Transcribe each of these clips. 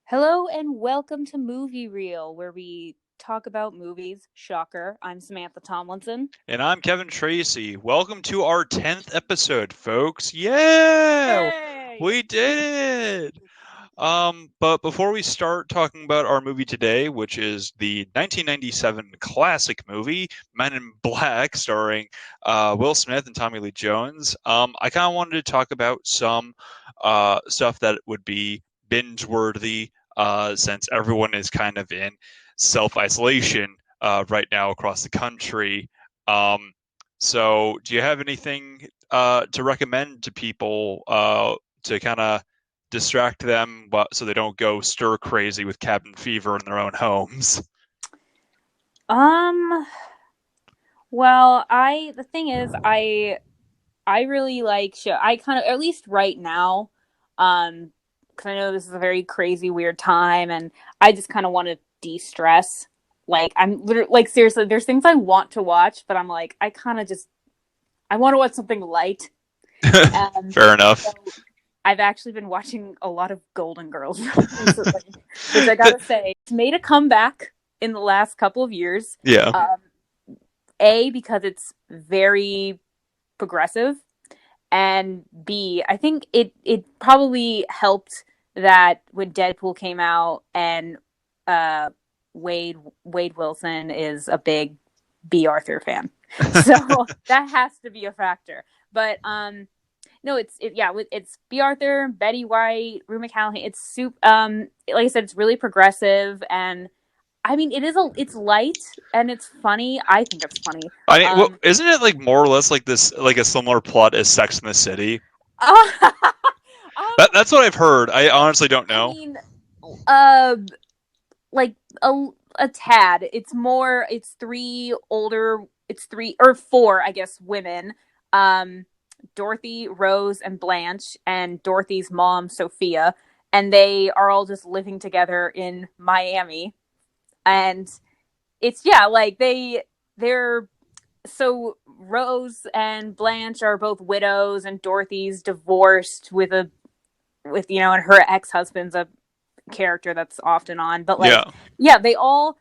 Hello and welcome to Movie Reel, where we talk about movies. Shocker. I'm Samantha Tomlinson. And I'm Kevin Tracy. Welcome to our 10th episode, folks. Yeah! Yay! We did it! But before we start talking about our movie today, which is the 1997 classic movie Men in Black, starring Will Smith and Tommy Lee Jones, I kind of wanted to talk about some stuff that would be binge-worthy, since everyone is kind of in self-isolation right now across the country. Um, so, do you have anything to recommend to people to kind of distract them so they don't go stir crazy with cabin fever in their own homes? Um, well, the thing is I really like show I kind of at least right now, because I know this is a very crazy weird time and I just kind of want to de-stress. Like I'm literally like seriously, there's things I want to watch, but I'm like I kind of just I want to watch something light. Um Fair enough. I've actually been watching a lot of Golden Girls recently, which I gotta say, it's made a comeback in the last couple of years. Yeah. Um, A, because it's very progressive, and B, I think it probably helped that when Deadpool came out and uh, Wade Wade Wilson is a big B. Arthur fan, so that has to be a factor. But no, it's B. Arthur, Betty White, Rue McCallaghan. It's like I said, it's really progressive, and I mean, it's light and it's funny. I think it's funny. I mean, Um, isn't it like more or less like this, like a similar plot as Sex in the City? um, That's what I've heard. I honestly don't I know. mean, uh, like a tad. It's more. It's three older. It's three or four, I guess, women. Um, Dorothy, Rose, and Blanche, and Dorothy's mom, Sophia, and they are all just living together in Miami. And it's yeah, like they're so Rose and Blanche are both widows, and Dorothy's divorced with and her ex husband's a character that's often on. But like, Yeah. yeah, they all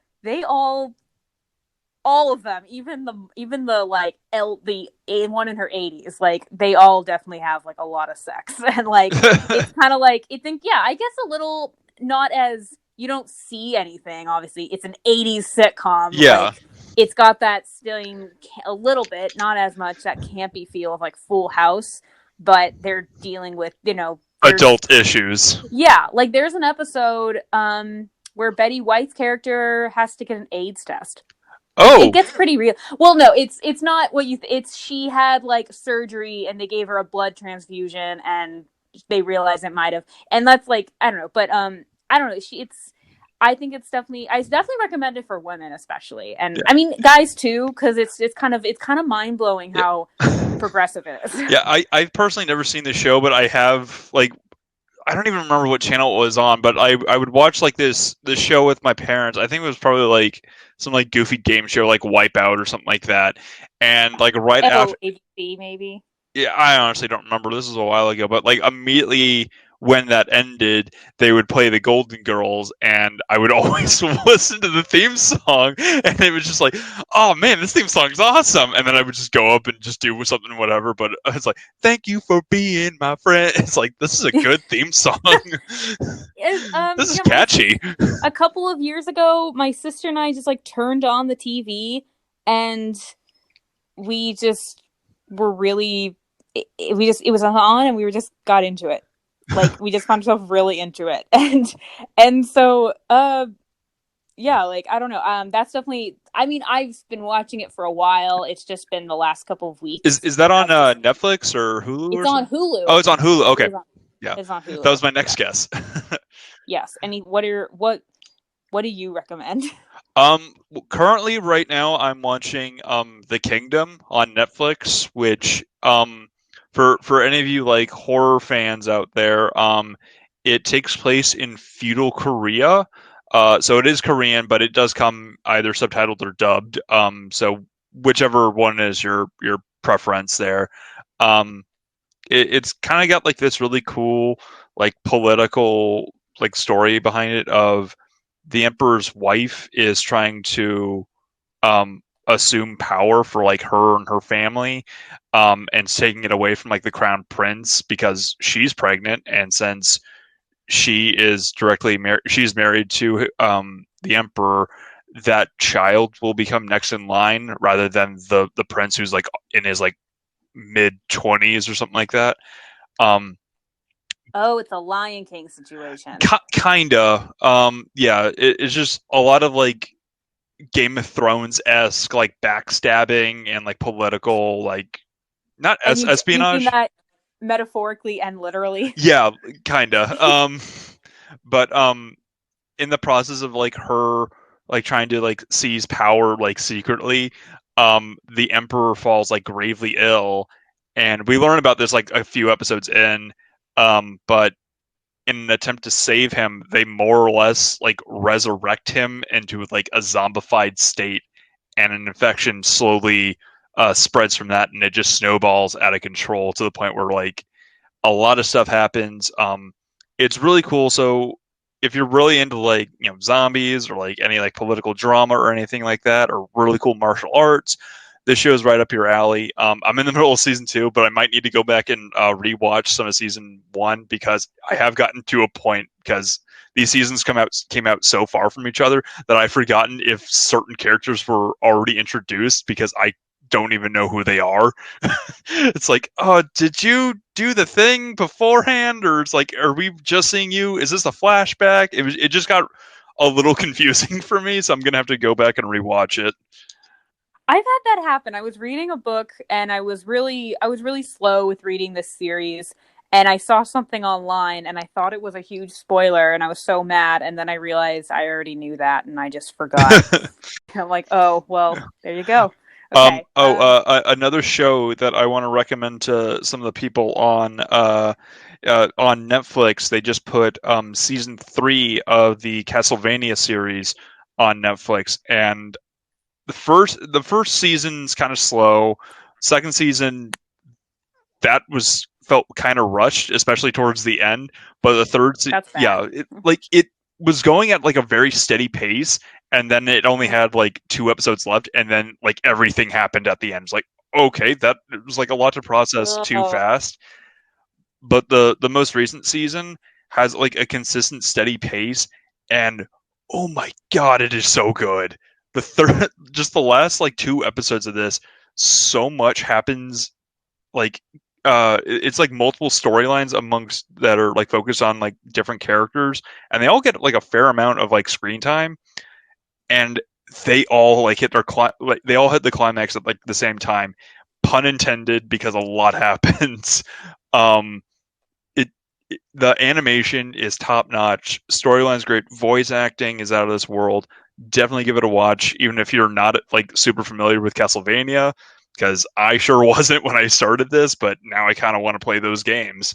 of them, even the like the a one in her 80s, like they all definitely have like a lot of sex, and like it's kind of like it think yeah, I guess a little not as you don't see anything. Obviously, it's an 80s sitcom, Yeah. like it's got that stilling a little bit, not as much that campy feel of like Full House, but they're dealing with there's Adult issues. yeah, like there's an episode where Betty White's character has to get an AIDS test. It Oh, gets pretty real. Well, no, it's not what it's she had like surgery and they gave her a blood transfusion and they realized it might have, and that's like I don't know, but I don't know. I think I definitely recommend it for women especially, and I mean guys too, because it's kind of mind blowing yeah. how progressive it is. Yeah, I've personally never seen the show, but I have like I don't even remember what channel it was on, but I would watch like this show with my parents. I think it was probably like some like goofy game show like Wipeout or something like that. And like right Oh, after, ABC maybe. yeah, I honestly don't remember. This was a while ago, but like immediately when that ended, they would play the Golden Girls, and I would always listen to the theme song, and it was just like, oh man, this theme song's awesome. And then I would just go up and just do something, whatever. But it's like, thank you for being my friend. It's like this is a good theme song. This is Yeah, catchy. a couple of years ago, my sister and I just like turned on the TV and we just were really it was on and we were just got into it. Like we just found ourselves really into it. And so yeah, like I don't know. That's definitely I mean, I've been watching it for a while. It's just been the last couple of Is weeks. is that on I've just Netflix or Hulu It's or on something? Hulu. Oh, it's on Hulu. It Okay, is on yeah, it's on that was Hulu. my next Yes. guess. Yes. Any what do you recommend? Currently, right now, I'm watching The Kingdom on Netflix, which for any of you like horror fans out there, it takes place in feudal Korea. So it is Korean, but it does come either subtitled or dubbed. So whichever one is your preference there. It's kind of got like this really cool like political like story behind it of the emperor's wife is trying to assume power for like her and her family, and taking it away from like the crown prince because she's pregnant, and since she is she's married to the emperor, that child will become next in line rather than the prince who's like in his like mid 20s or something like that. um Oh, it's a Lion King situation. Kinda. Yeah, it's just a lot of like Game of Thrones esque like backstabbing and like political like not And you mean espionage. that metaphorically and literally? Yeah, kinda. But in the process of like her like trying to like seize power like secretly, the emperor falls like gravely ill, and we learn about this like a few episodes in. But in an attempt to save him, they more or less like resurrect him into like a zombified state, and an infection slowly spreads from that, and it just snowballs out of control to the point where like a lot of stuff happens. It's really cool. So if you're really into like zombies or like any like political drama or anything like that, or really cool martial arts, this show is right up your alley. I'm in the middle of season two, but I might need to go back and rewatch some of season one because I have gotten to a point because these seasons came out so far from each other that I've forgotten if certain characters were already introduced because I don't even know who they are. It's like, oh, did you do the thing beforehand, or it's like, are we just seeing you? Is this a flashback? It just got a little confusing for me, so I'm gonna have to go back and rewatch it. I've had that happen. I was reading a book and I was really slow with reading this series, and I saw something online and I thought it was a huge spoiler and I was so mad, and then I realized I already knew that and I just forgot. I'm like, "Oh, well, there you go." Okay. Another show that I want to recommend to some of the people on Netflix. They just put season three of the Castlevania series on Netflix, and the first season's kind of slow. Second season, that was felt kind of rushed, especially towards the end. But the That's bad. yeah, it was going at like a very steady pace, and then it only had like two episodes left, and then like everything happened at the end. It's like, okay, that it was like a lot to process too Oh, fast. But the most recent season has like a consistent, steady pace, and oh my god, it is so good. The third, just the last like two episodes of this, so much happens like it's like multiple storylines amongst that are like focused on like different characters, and they all get like a fair amount of like screen time, and they all like like they all hit the climax at like the same time, pun intended, because a lot happens. um it, the animation is top notch, storyline's great, voice acting is out of this world. Definitely give it a watch, even if you're not like super familiar with Castlevania, because I sure wasn't when I started this, but now I kind of want to play those games.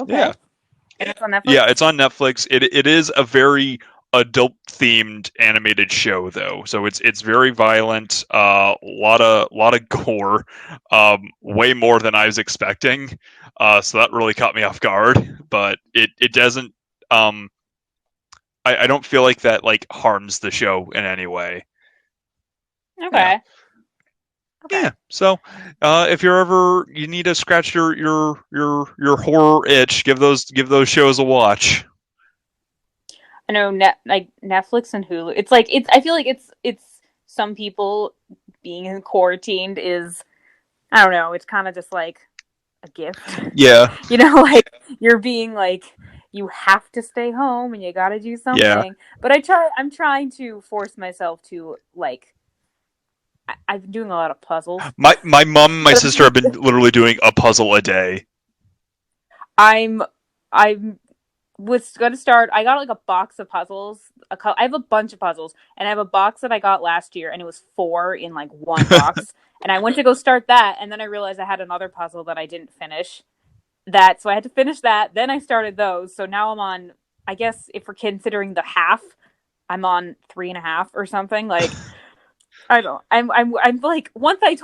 Yeah, okay. And it's on yeah, Netflix? it's on Netflix. It is a very adult themed animated show though, so it's very violent. Lot of gore, way more than I was expecting. So that really caught me off guard, but it doesn't. Um, I don't feel like that like harms the show in any way. Yeah. Okay. Okay. Yeah. So, if you're ever you need to scratch your horror itch, give those shows a watch. I know like Netflix and Hulu. It's like it's I feel like it's some people being quarantined is, I don't know, it's kind of just like a gift. Yeah. You know, like you're being like you have to stay home and you got to do Yeah. something. But I'm trying to force myself to like I've been doing a lot of puzzles. My mom and my But sister have been literally doing a puzzle a day. I'm I'm was gonna start. I got like a box of puzzles. I have a bunch of puzzles, and I have a box that I got last year, and it was four in like one box. And I went to go start that, and then I realized I had another puzzle that I didn't finish. That so I had to finish that. Then I started those. So now I'm on. I guess if we're considering the half, I'm on three and a half or something. Like I don't. I'm like once I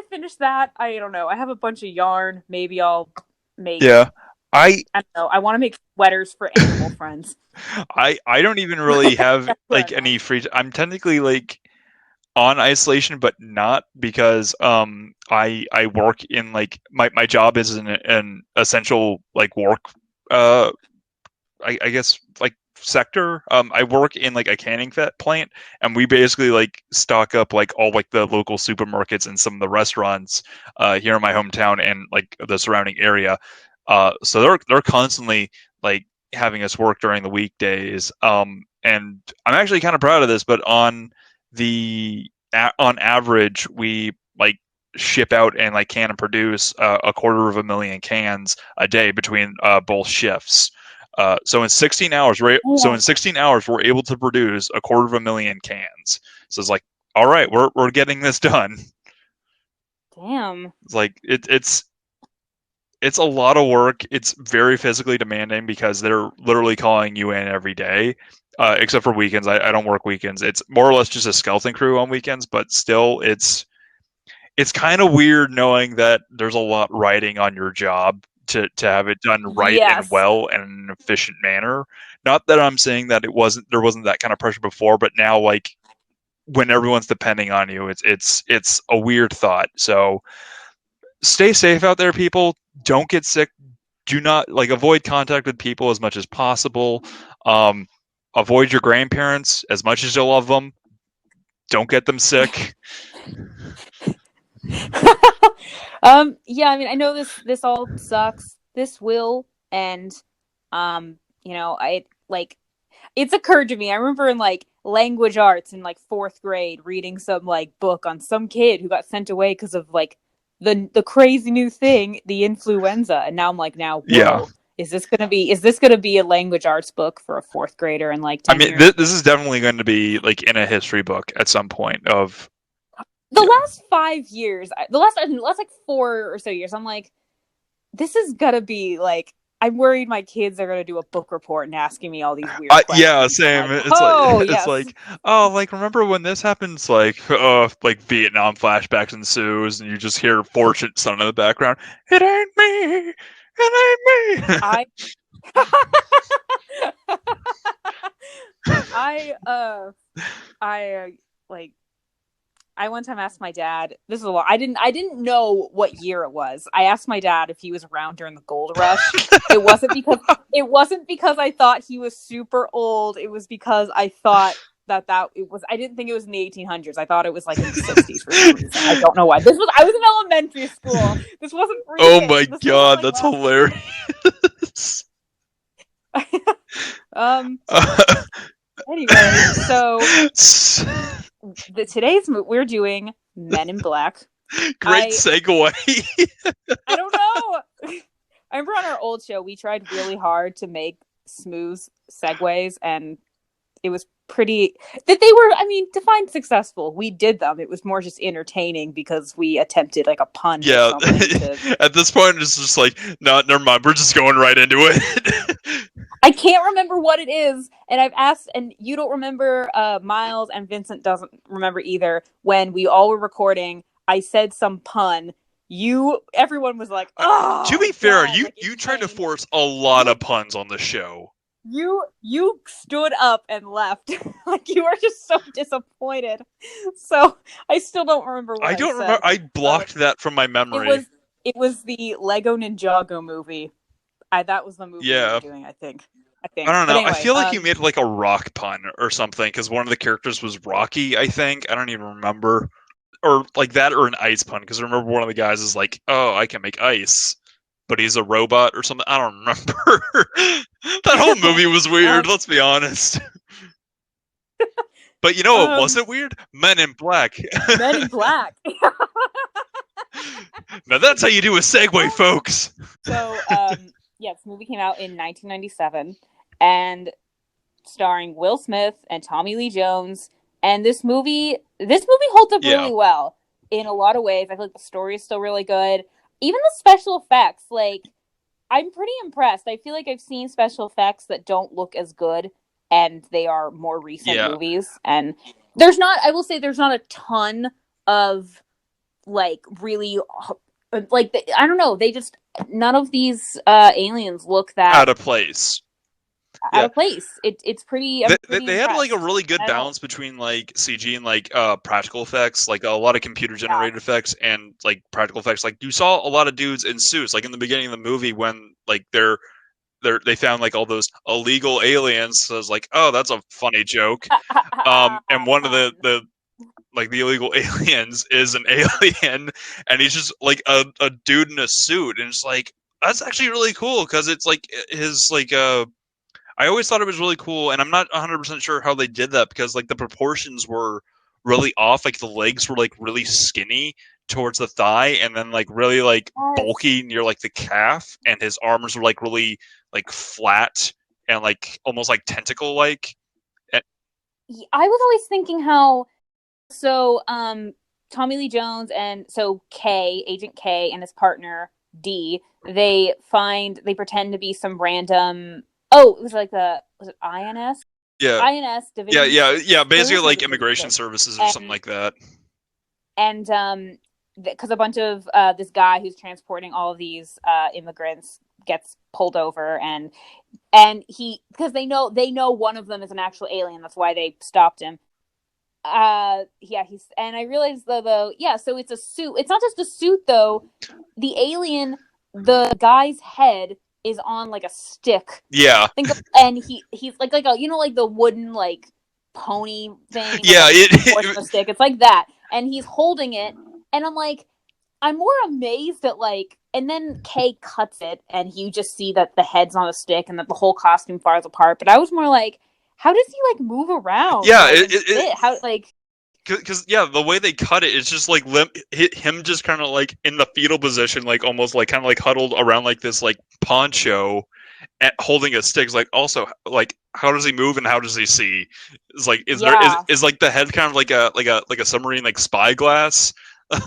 finish that, I don't know. I have a bunch of yarn. Maybe I'll make Yeah. I I don't know. I want to make sweaters for animal friends. I don't even really have That's where like I'm at. any free. I'm technically like on isolation, but not because I work in like my job is an essential like work uh I guess like sector. I work in like a canning fat plant, and we basically like stock up like all like the local supermarkets and some of the restaurants here in my hometown and like the surrounding area. So they're constantly like having us work during the weekdays. And I'm actually kind of proud of this, but on average we like ship out and like can and produce a quarter of a million cans a day between both shifts. So Yeah. in 16 hours we're able to produce a quarter of a million cans. So it's like, all right, we're getting this done. Damn. It's like it's a lot of work. It's very physically demanding because they're literally calling you in every day, except for weekends. I don't work weekends. It's more or less just a skeleton crew on weekends, but still, it's kind of weird knowing that there's a lot riding on your job to have it done right and Yes. well and in an efficient manner. Not that I'm saying that there wasn't that kind of pressure before, but now like when everyone's depending on you, it's a weird thought. So stay safe out there, people. Don't get sick. Do not like avoid contact with people as much as possible. Um, avoid your grandparents as much as you love them. Don't get them sick. Yeah, I mean, I know this all sucks. This will end. I like it's occurred to me. I remember in like language arts in like fourth grade reading some like book on some kid who got sent away because of like the crazy new thing, the influenza. And now I'm like, now, Yeah. whoa, is this gonna be a language arts book for a fourth grader in like I 10 mean, years? this is definitely going to be like in a history book at some point. Of The yeah, last 5 years, the last like 4 or so years, I'm like, this is gonna be like I'm worried my kids are gonna do a book report and asking me all these weird yeah, questions. And I'm same. like, oh It's yes, like oh, like remember when this happens? Like Vietnam flashbacks ensues, and you just hear Fortune Son in the background. It ain't me. It ain't me. I I I like I one time asked my dad. This is a lot. I didn't know what year it was. I asked my dad if he was around during the gold rush. It wasn't because it wasn't because I thought he was super old. It was because I thought that it was. I didn't think it was in the 1800s. I thought it was like in the 60s for some reason. I don't know why. I was in elementary school. This wasn't Oh my recent. This wasn't god, like that's last year. hilarious. um. Anyway, so we're doing Men in Black. Great I segue. I don't know. I remember on our old show we tried really hard to make smooth segues, and it was pretty that they were. I mean, define successful. We did them. It was more just entertaining because we attempted like a pun or Yeah, something to. at this point, it's just like, no, never mind. We're just going right into it. I can't remember what it is, and I've asked, and you don't remember. Miles and Vincent doesn't remember either. When we all were recording, I said some pun. Everyone was like, To "Oh be fair, God!" you Like in you tried to pain. force a lot You of puns on the show. you stood up and left. Like you were just so disappointed. So I still don't remember what I I don't remember. said. I Uh, blocked that from my it memory. was it was the Lego Ninjago movie. That was the movie we were Yeah, doing, I think. I don't But know. I anyway, feel like you made like a rock pun or something because one of the characters was Rocky. I think I don't even remember, or like that, or an ice pun because I remember one of the guys is like, "Oh, I can make ice," but he's a robot or something. I don't remember. That whole movie was weird. um, Let's be honest. But you know what um, wasn't weird? Men in Black. Men in Black. Now that's how you do a segue, folks. So, yeah, this movie came out in 1997, and starring Will Smith and Tommy Lee Jones. And this movie holds up Yeah, really well in a lot of ways. I feel like the story is still really good. Even the special effects, like I'm pretty impressed. I feel like I've seen special effects that don't look as good, and they are more recent yeah. movies. And I will say, there's not a ton of like really. like I don't know, they just none of these aliens look Out that of place. out Yeah, of place. It's pretty. I'm pretty they had like a impressed. really And good I don't. balance between like CG and like practical effects, like a lot of computer Yeah. generated effects and like practical effects. Like you saw a lot of dudes in suits, like in the beginning of the movie when like they found like all those illegal aliens. So I was like, oh, that's a funny joke. And one of Fun. the like the illegal aliens is an alien, and he's just like a dude in a suit, and it's like that's actually really cool because it's like his like I always thought it was really cool, and I'm not 100% sure how they did that because like the proportions were really off. Like the legs were like really skinny towards the thigh, and then like really like Yes. bulky near like the calf, and his arms were like really like flat and like almost like tentacle like. I was always thinking how so Tommy Lee Jones and so K, Agent K and his partner D, they pretend to be some random it was like the was it INS? Yeah, INS Division yeah. Basically, Service or like Division immigration Service. services or something And like that. because a bunch of this guy who's transporting all of these immigrants gets pulled over and he because they know one of them is an actual alien, that's why they stopped him. Yeah, he's and I realized though yeah, so it's a suit, it's not just a suit though. The alien, the guy's head is on like a stick. Yeah, Think of, and he's like a like the wooden like pony thing with yeah. like a horse It and a stick. It's like that, and he's holding it, and I'm like, I'm more amazed at like, and then Kay cuts it, and you just see that the head's on a stick, and that the whole costume falls apart. But I was more like, how does he like move around yeah. like and fit? How like Because yeah, the way they cut it is just like hit him just kind of like in the fetal position, like almost like kind of like huddled around like this like poncho, holding a stick. It's like also like how does he move and how does he see? It's like yeah is like the head kind of like a submarine like spyglass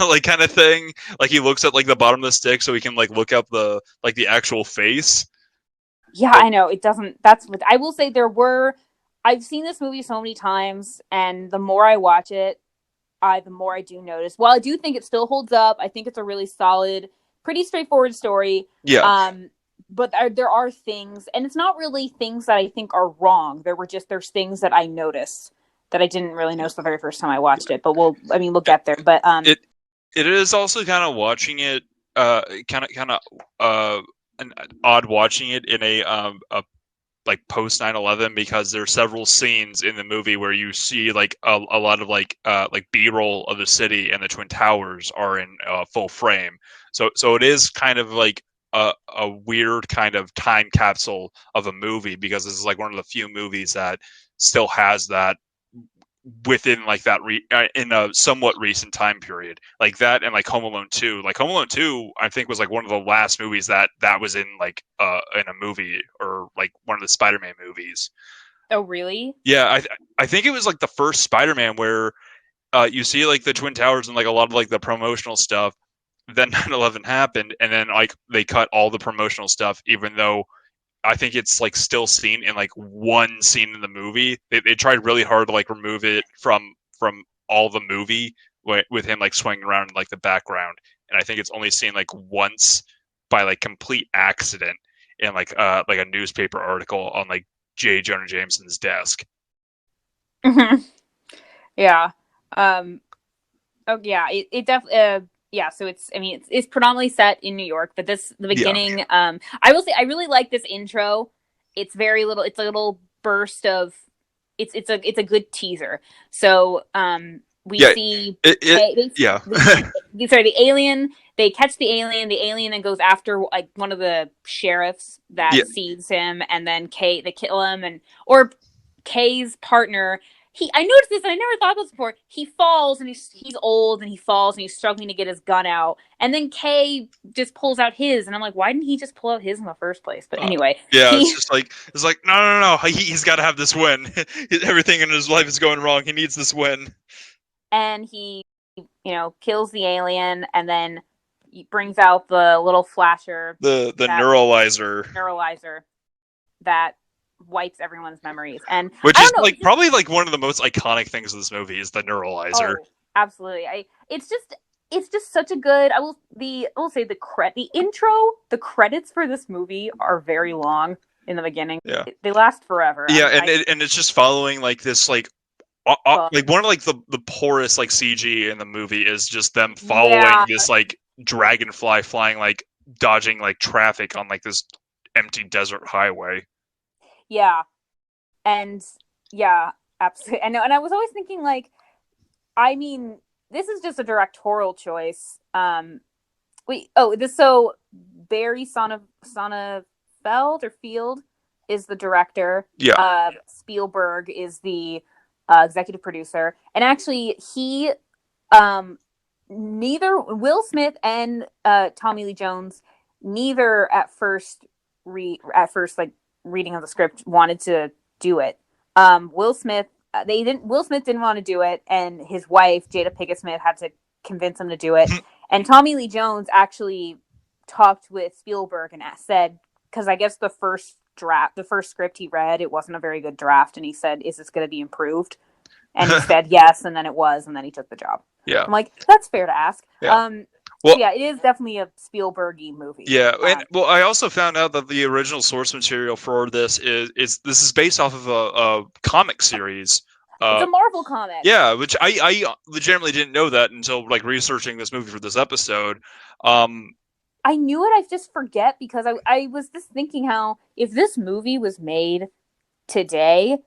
like kind of thing. Like he looks at like the bottom of the stick so he can like look up the like the actual face. yeah But I know it doesn't. That's what I will say. There were I've seen this movie so many times, and the more I watch it, the more I do notice. While I do think it still holds up, I think it's a really solid, pretty straightforward story. yeah, Um, but there are things, and it's not really things that I think are wrong. There's things that I notice that I didn't really notice the very first time I watched it. But we'll get there. But it it is also kind of watching it kind of an odd watching it in a like post 9/11 because there's several scenes in the movie where you see like a lot of like b-roll of the city and the twin towers are in full frame, so it is kind of like a weird kind of time capsule of a movie because this is like one of the few movies that still has that within like that in a somewhat recent time period, like that and like Home Alone 2. Like Home Alone 2 I think was like one of the last movies that was in like in a movie or like one of the Spider-Man movies. oh really? Yeah, I think it was like the first Spider-Man where you see like the twin towers and like a lot of like the promotional stuff. Then 9/11 happened and then like they cut all the promotional stuff even though I think it's like still seen in like one scene in the movie. They tried really hard to like remove it from all the movie with him like swinging around in like the background, and I think it's only seen like once by like complete accident in like a newspaper article on like J. Jonah Jameson's desk. Yeah. Um. Oh yeah. It definitely. Yeah. So it's. I mean, it's predominantly set in New York, but the Yeah, beginning. I will say I really like this intro. It's very little. It's a little burst of. It's a good teaser. So we yeah, see it K. yeah, Sorry, the alien. They catch the alien. The alien then goes after like one of the sheriffs yeah. that sees him, and then K. They kill him, and or Kay's partner. I noticed this and I never thought about this before. He falls and he's old and he falls and he's struggling to get his gun out. And then Kay just pulls out his and I'm like, why didn't he just pull out his in the first place? But Uh, anyway, yeah, he it's like no. He's got to have this win. Everything in his life is going wrong. He needs this win. and he kills the alien and then he brings out the little flasher, The that neuralizer, neuralizer that wipes everyone's memories. And which I is don't know, like probably like one of the most iconic things of this movie is the neuralizer. oh, absolutely. It's just it's just such a good. I will say the intro, the credits for this movie are very long in the beginning. Yeah. They last forever. Yeah, I and it's just following like this well, like one of like the poorest like CG in the movie is just them yeah, following this like dragonfly flying like dodging like traffic on like this empty desert highway. yeah, and yeah, absolutely. I know, and I was always thinking like, I mean, this is just a directorial choice. Wait, oh, this so Barry Sonnenfeld or Field is the director. Yeah. Spielberg is the executive producer, and actually, um, neither Will Smith and Tommy Lee Jones, neither at first like reading of the script wanted to do it. Will Smith, they didn't. Will Smith didn't want to do it, and his wife Jada Pinkett Smith had to convince him to do it. And Tommy Lee Jones actually talked with Spielberg and said, because I guess the first script he read, it wasn't a very good draft, and he said, "Is this going to be improved?" And he said yes, and then it was, and then he took the job. Yeah. I'm like, that's fair to ask. Yeah. So Well, yeah, it is definitely a Spielbergy movie. yeah, and well, I also found out that the original source material for this is this is based off of a comic series. It's Uh, a Marvel comic. yeah, which I legitimately didn't know that until like researching this movie for this episode. Um, I knew it. I just forget because I was just thinking how if this movie was made today,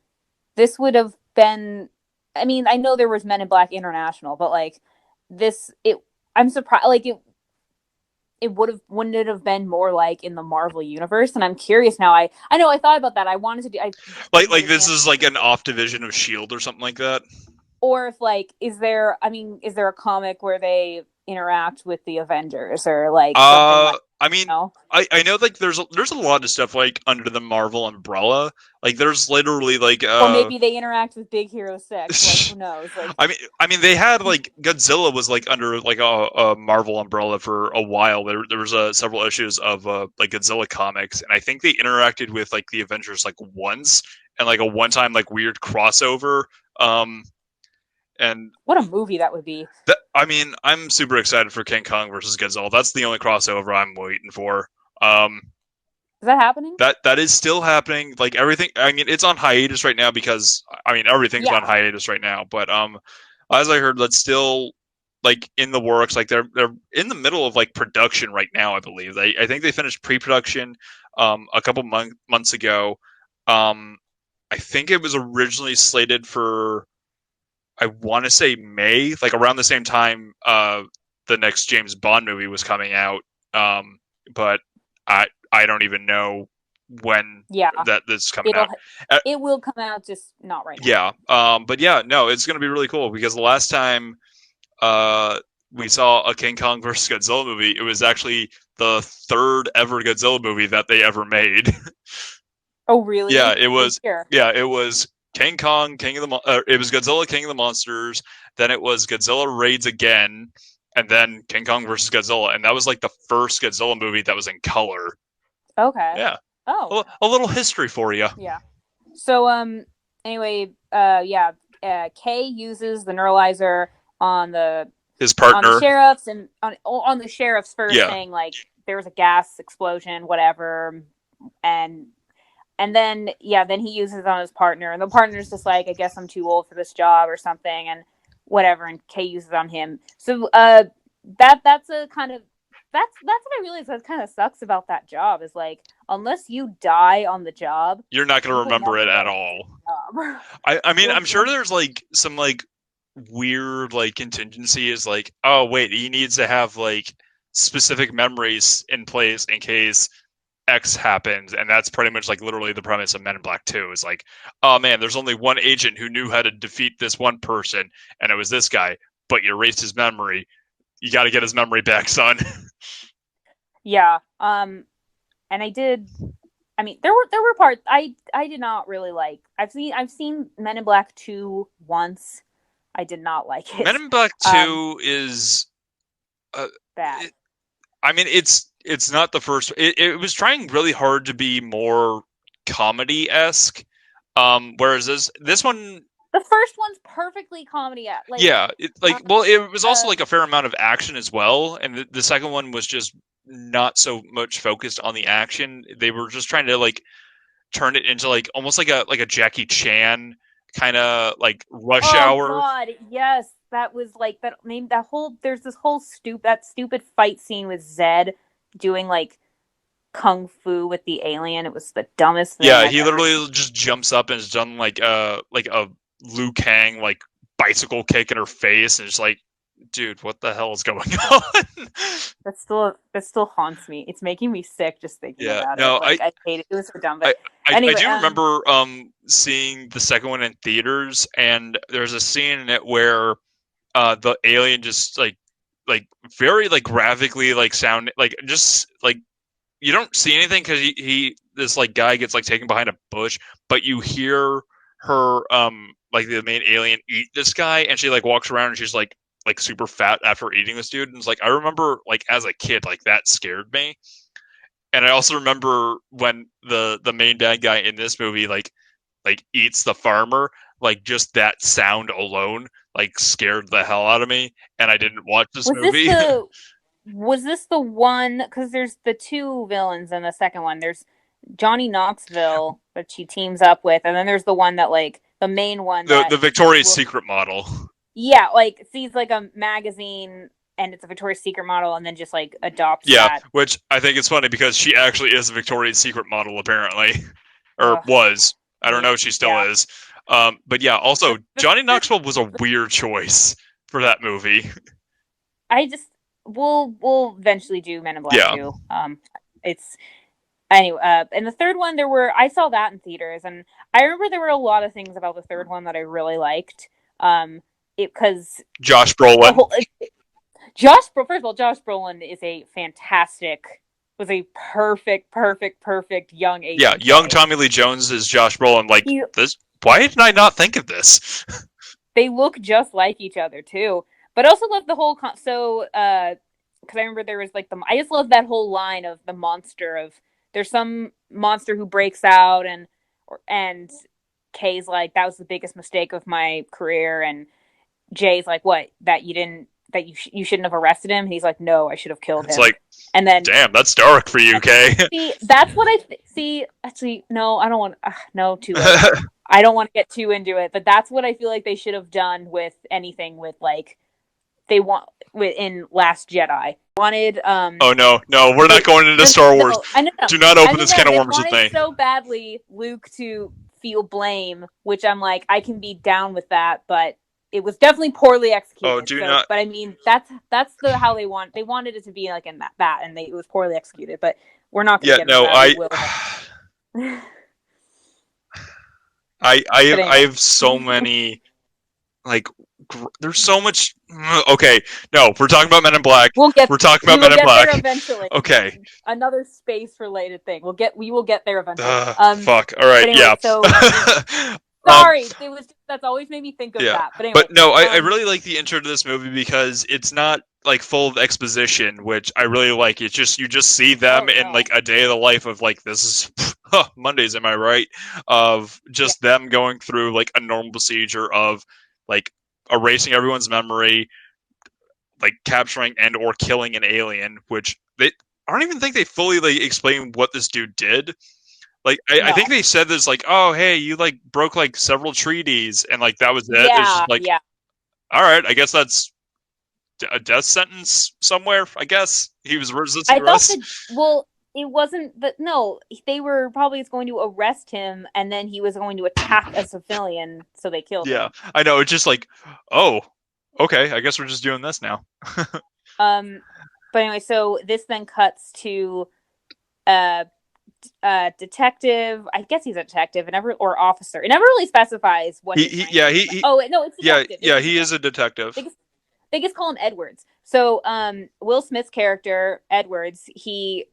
this would have been. I mean, I know there was Men in Black International, but like this, it. I'm surprised. Like it wouldn't it have been more like in the Marvel universe? And I'm curious now. I know I thought about that. I wanted to do. I didn't get like a this chance is like an off division of Shield or something like that. or if like is there I mean is there a comic where they interact with the Avengers or like something like I mean, you know I know like there's a lot of stuff like under the Marvel umbrella. Like there's literally like or maybe they interact with Big Hero 6 like who knows like I mean, they had like Godzilla was like under like a Marvel umbrella for a while. There was several issues of like Godzilla comics, and I think they interacted with like the Avengers like once and like a one time like weird crossover. Um, and what a movie that would be. that, I mean, I'm super excited for King Kong versus Godzilla. That's the only crossover I'm waiting for. Um, Is that happening? that is still happening. Like everything, I mean, it's on hiatus right now because I mean everything's on Yeah. hiatus right now. But as I heard, that's still like in the works. Like they're in the middle of like production right now. I believe I think they finished pre-production a couple months ago. Um, I think it was originally slated for I want to say May, like around the same time the next James Bond movie was coming out. But I don't even know when Yeah. that this is coming It'll out. Uh, it will come out just not right now. yeah, but yeah, no, it's gonna be really cool because the last time uh we saw a King Kong versus Godzilla movie, it was actually the third ever Godzilla movie that they ever made. Oh Yeah, really? it What was. year? Yeah, it was King Kong, King of the. It was Godzilla, King of the Monsters. Then it was Godzilla raids again, and then King Kong versus Godzilla, and that was like the first Godzilla movie that was in color. Okay. Yeah, Oh a little history for you. yeah. So anyway yeah Kay uses the neuralizer on the His on the partner. sheriffs and on the sheriffs first Yeah, saying like there was a gas explosion whatever and then yeah then he uses it on his partner and the partner's just like I guess I'm too old for this job or something and whatever and Kay uses it on him so that's a kind of that's what I realized that kind of sucks about that job is like unless you die on the job you're not gonna you will remember never it be at able to do all. the job. I mean, You'll I'm sure there's like some like weird like contingency is like, oh wait, he needs to have like specific memories in place in case X happens, and that's pretty much like literally the premise of Men in Black 2. Is like, oh man, there's only one agent who knew how to defeat this one person, and it was this guy, but you erased his memory. You got to get his memory back, son. Yeah. And I did I mean, there were parts I did not really like. I've seen Men in Black 2 once. I did not like Men it. in Black Um, 2 is, uh, bad. it, I mean, it's not the first. It was trying really hard to be more comedy esque, whereas this one. The first one's perfectly comedy at like Yeah, uh, well, it was also uh like a fair amount of action as well, and the second one was just not so much focused on the action. They were just trying to like turn it into like almost like a Jackie Chan kind of like Rush oh Hour. god, yes, that was like that name that whole there's this whole stupid fight scene with Zed doing like kung fu with the alien. It was the dumbest thing Yeah, I've he ever seen. literally just jumps up and has done like a Liu Kang like bicycle kick in her face, and it's like, dude, what the hell is going on? That still haunts me. It's making me sick just thinking Yeah, about it. no, Like I hate it. It was so dumb. But I anyway, do remember seeing the second one in theaters, and there's a scene in it where the alien just like very like graphically like sound like just like you don't see anything because he this like guy gets like taken behind a bush, but you hear her like the main alien eat this guy, and she like walks around and she's like super fat after eating this dude, and it's like I remember like as a kid like that scared me. And I also remember when the main bad guy in this movie like eats the farmer, like just that sound alone like scared the hell out of me, and I didn't watch this was this movie. the was this the one? Because there's the two villains in the second one. There's Johnny Knoxville, which he teams up with, and then there's the one that like the main one The that Victoria's will, Secret model. yeah, like sees like a magazine and it's a Victoria's Secret model, and then just like adopts Yeah, that. which I think it's funny because she actually is a Victoria's Secret model apparently, or Ugh, was. I don't yeah, know if she still yeah. is. But yeah, also The Johnny third, Knoxville was a weird choice for that movie. I just we'll eventually do Men in Black Yeah, 2. It's anyway, and the third one I saw that in theaters, and I remember there were a lot of things about the third one that I really liked. It because Josh the Brolin. whole first of all, Josh Brolin is a fantastic, was a perfect young Yeah, Agent young K. Tommy Lee Jones is Josh Brolin. Like He this, why did I not think of this? They look just like each other too. But I also love the whole because I remember there was like I just love that whole line of the monster of there's some monster who breaks out and Kay's like that was the biggest mistake of my career, and Jay's like what that you didn't that you shouldn't have arrested him. And he's like no, I should have killed It's him. like, And then damn, that's dark for you, Kay. see that's what see actually no I don't want no too late. I don't want to get too into it, but that's what I feel like they should have done with anything with like they want in Last Jedi. Wanted Oh no, no, we're not they going into Star Wars. no I know Do not I open mean this no can of they worms with wanted me. so badly Luke to feel blame, which I'm like I can be down with that, but it was definitely poorly Oh, executed. do So, not. but I mean that's the how they wanted it to be like in that, and it was poorly executed. But we're not going to Yeah, get into no, that. We will. But I anyway, have so many like there's so much. Okay, no, we're talking about Men in Black. We're talking we about will Men in get there Black. eventually. Okay. Another space related thing. We will get there eventually. Fuck. All right. But anyway, Yeah. so um. sorry, that's always made me think of Yeah. that. But But anyway, no, I really like the intro to this movie because it's not like full of exposition, which I really like. It's just you just see them oh in no, like a day of the life of like this is Mondays, am I right? Of yeah, just them going through like a normal procedure of like erasing everyone's memory, like capturing and or killing an alien, which they I don't even think they fully like explain what this dude did. Like I think no, they said this like, oh hey, you like broke like several treaties and like that was it. It's yeah, just like, yeah. all right, I guess that's a death sentence somewhere. I guess he was resisting I thought arrest. that well, it wasn't that. No, they were probably going to arrest him, and then he was going to attack a civilian, so they killed Yeah, him. I know. It's just like, oh, okay, I guess we're just doing this now. Um, but anyway, so this then cuts to uh detective. I guess he's a detective, and never or officer. It never really specifies what his rank Yeah is. Oh no, it's yeah detective. It's yeah a he is detective. a detective. They just call him Edwards. So Will Smith's character Edwards, he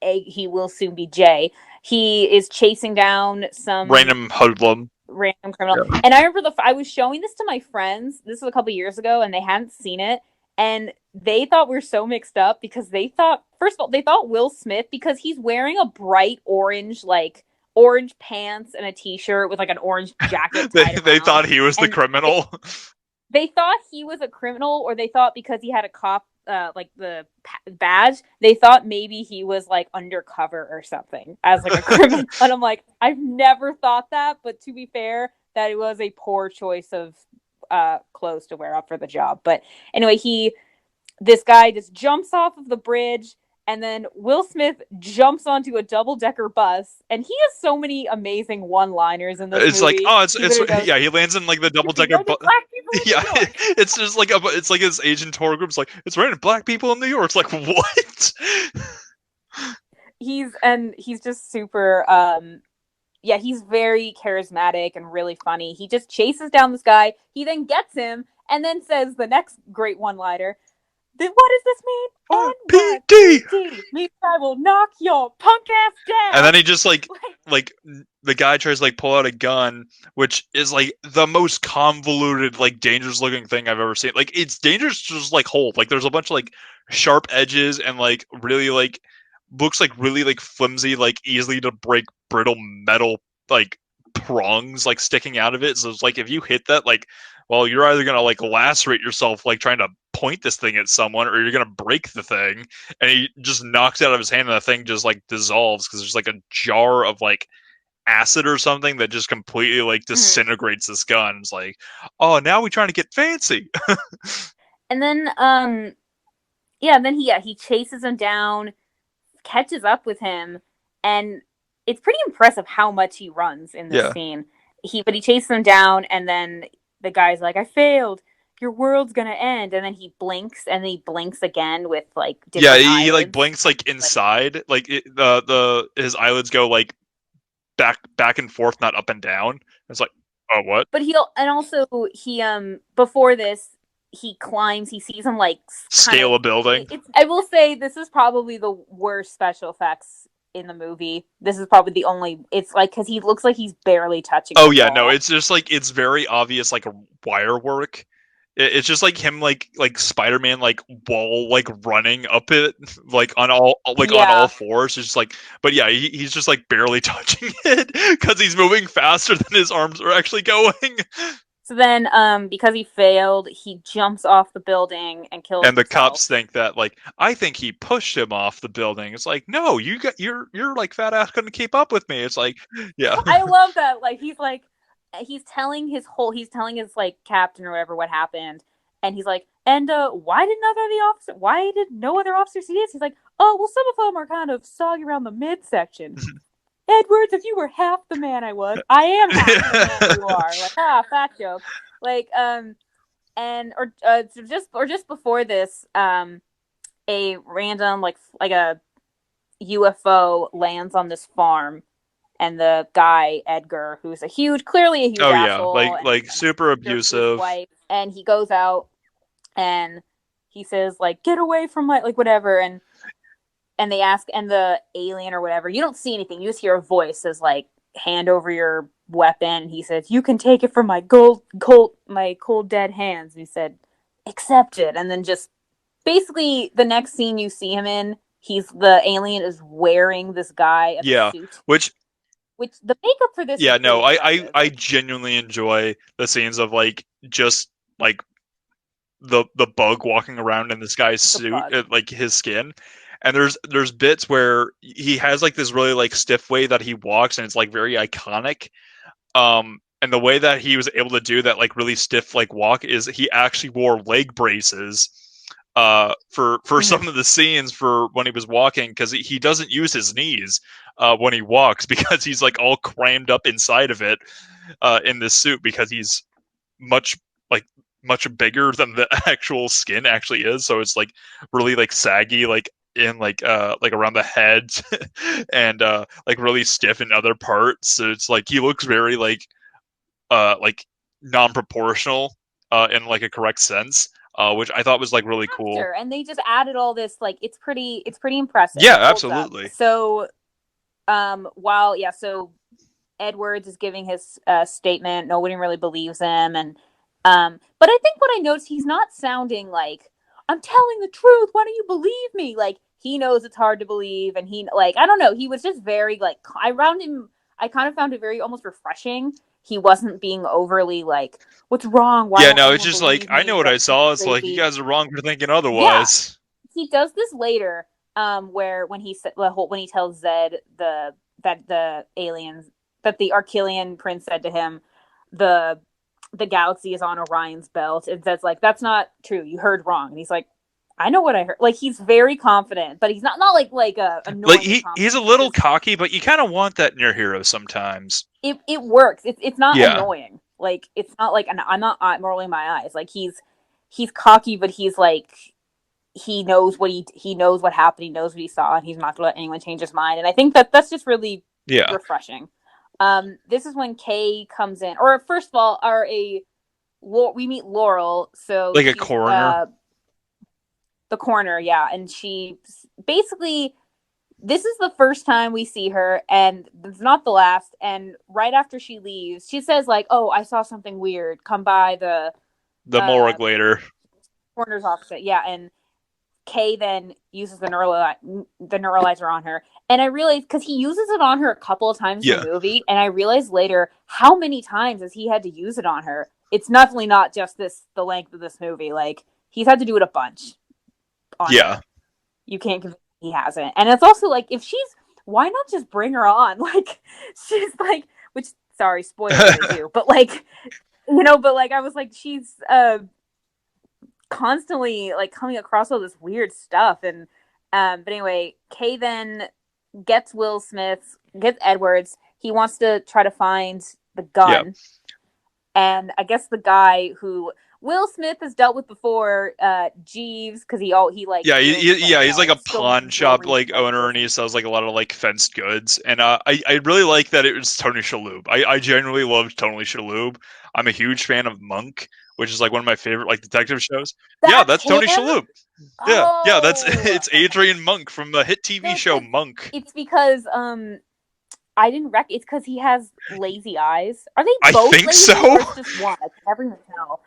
will soon be Jay. He is chasing down some Random hoodlum. random criminal. Yeah. And I remember I was showing this to my friends. This was a couple years ago, and they hadn't seen it, and they thought we were so mixed up because they thought first of all they thought Will Smith because he's wearing a bright orange like orange pants and a t-shirt with like an orange jacket tied They around. thought he was the And they, criminal. they thought he was a criminal, or they thought because he had a cop like the badge, they thought maybe he was like undercover or something as like a criminal. And I'm like, I've never thought that, but to be fair, that it was a poor choice of clothes to wear up for the job. But anyway, he this guy just jumps off of the bridge, and then Will Smith jumps onto a double decker bus, and he has so many amazing one liners in this It's like, movie. oh, He it's literally goes, yeah. He lands in like the double decker. "Random black people in Yeah, New York." it's just like it's like his Asian tour group's like it's raining black people in New York. It's like what? He's just super yeah, he's very charismatic and really funny. He just chases down this guy. He then gets him and then says the next great one-liner. What does this mean? RPD. NYPD means I will knock your punk ass And then down. he just like the guy tries to like pull out a gun, which is like the most convoluted, like dangerous looking thing I've ever seen. Like it's dangerous to just like hold. Like there's a bunch of like sharp edges and like really like looks like really like flimsy, like easily to break brittle metal like prongs like sticking out of it. So it's like if you hit that, like, well, you're either gonna like lacerate yourself like trying to point this thing at someone, or you're gonna break the thing. And he just knocks it out of his hand, and the thing just like dissolves because there's like a jar of like acid or something that just completely like Mm-hmm. disintegrates this gun. It's like, oh, now we're trying to get fancy. And then yeah, and then he chases him down, catches up with him, and it's pretty impressive how much he runs in this Yeah, scene. He chases him down, and then the guy's like, "I failed. Your world's gonna end." And then he blinks, and then he blinks again with like yeah. different He like eyelids. blinks like Like, inside, like the his eyelids go like back and forth, not up and down. It's like, oh, what? but he'll and also he before this he climbs. He sees him like kind Scale of. a building. It's. I will say this is probably the worst special effects in the movie. This is probably the only. It's like because he looks like he's barely touching Oh the yeah, no, wall. it's just like it's very obvious like a wire work. It's just like him like Spider-Man like wall like running up it like on all Yeah. fours. It's just like, but yeah, he's just like barely touching it because he's moving faster than his arms are actually going. So then, because he failed, he jumps off the building and kills And the himself. cops think that like I think he pushed him off the building. It's like no, you're like fat ass couldn't keep up with me. It's like yeah. I love that. He's telling his like captain or whatever what happened, and he's like, and why did no other officer see this? He's like, oh well, some of them are kind of soggy around the midsection. Edwards, if you were half the man I am half the man you are. Like, fat joke. Like, and just before this, a random like a UFO lands on this farm, and the guy Edgar, who's clearly a huge Oh yeah, asshole, and like a super monster to his abusive. wife, and he goes out and he says like, "Get away from my like whatever," and they ask, and the alien or whatever, you don't see anything, you just hear a voice says like, "Hand over your weapon." He says, "You can take it from my cold dead hands." And he said, "Accept it." And then just basically the next scene you see him in, the alien is wearing this guy as a Yeah, suit, which which the makeup for this is yeah, pretty no, impressive. I Like genuinely enjoy the scenes of like just like the bug walking around in this guy's the suit, bug. like his skin. And there's bits where he has like this really like stiff way that he walks, and it's like very iconic. And the way that he was able to do that like really stiff like walk is he actually wore leg braces for Mm-hmm. some of the scenes for when he was walking, because he doesn't use his knees when he walks because he's like all crammed up inside of it in this suit because he's much like much bigger than the actual skin actually is. So it's like really like saggy like in like around the head and like really stiff in other parts. So it's like he looks very like non-proportional in like a correct sense, which I thought was like really cool. Actor, and they just added all this. Like it's pretty impressive. Yeah, It holds up. absolutely. So while yeah, so Edwards is giving his statement. Nobody really believes him, and but I think what I noticed, he's not sounding like, "I'm telling the truth. Why don't you believe me?" Like he knows it's hard to believe, and he like I don't know. He was just very like I I kind of found it very almost refreshing. He wasn't being overly like, "What's wrong? Why Yeah, won't no, it's anyone just like believe I know me? what I Like this is saw. It's like you crazy." guys are wrong for thinking Yeah, otherwise. he does this later, where when he the whole when he tells Zed that the aliens that the Archelian prince said to him, the the galaxy is on Orion's belt, and Zed's like, "That's not true. You heard wrong." And he's like, "I know what I heard." Like he's very confident, but he's not like Like annoyingly he's a confident. He's little just cocky, but you kind of want that in your hero sometimes. it works. It's not Yeah, annoying. Like it's not like I'm not rolling my eyes. Like he's cocky, but he's like he knows what happened. He knows what he saw, and he's not going to let anyone change his mind. And I think that that's just really yeah, refreshing. This is when Kay comes in, or first of all, we meet Laurel. So like a she's coroner. the coroner, yeah, and she basically this is the first time we see her, and it's not the last. And right after she leaves, she says like, "Oh, I saw something weird. Come by the The uh, morgue later. coroner's office." Yeah, and Kay then uses the neuralizer on her, and I realized because he uses it on her a couple of times in Yeah, the movie, and I realized later how many times has he had to use it on her. It's definitely not just the length of this movie. Like he's had to do it a bunch on yeah. her. You can't convince me he hasn't. And it's also like if she's why not just bring her on? Like she's like which sorry, spoiler they do. But like but like I was like she's constantly like coming across all this weird stuff and but anyway, Kay then gets Edwards. He wants to try to find the Yeah. gun. And I guess the guy who Will Smith has dealt with before, Jeeves, because he like Yeah, deals with like yeah, he's like a pawn stolen shop jewelry, like like owner, and he piercings. sells like a lot of like fenced goods. And I really like that it was Tony Shalhoub. I genuinely love Tony Shalhoub. I'm a huge fan of Monk, which is like one of my favorite like detective shows. Yeah, That's that's Tony him. Shalhoub. Yeah, that's Oh it's Adrian Monk from the hit TV no, show Monk. it's because I didn't rec. It's because he has lazy eyes. Are they I both think so. lazy or it's just one? I can never even tell.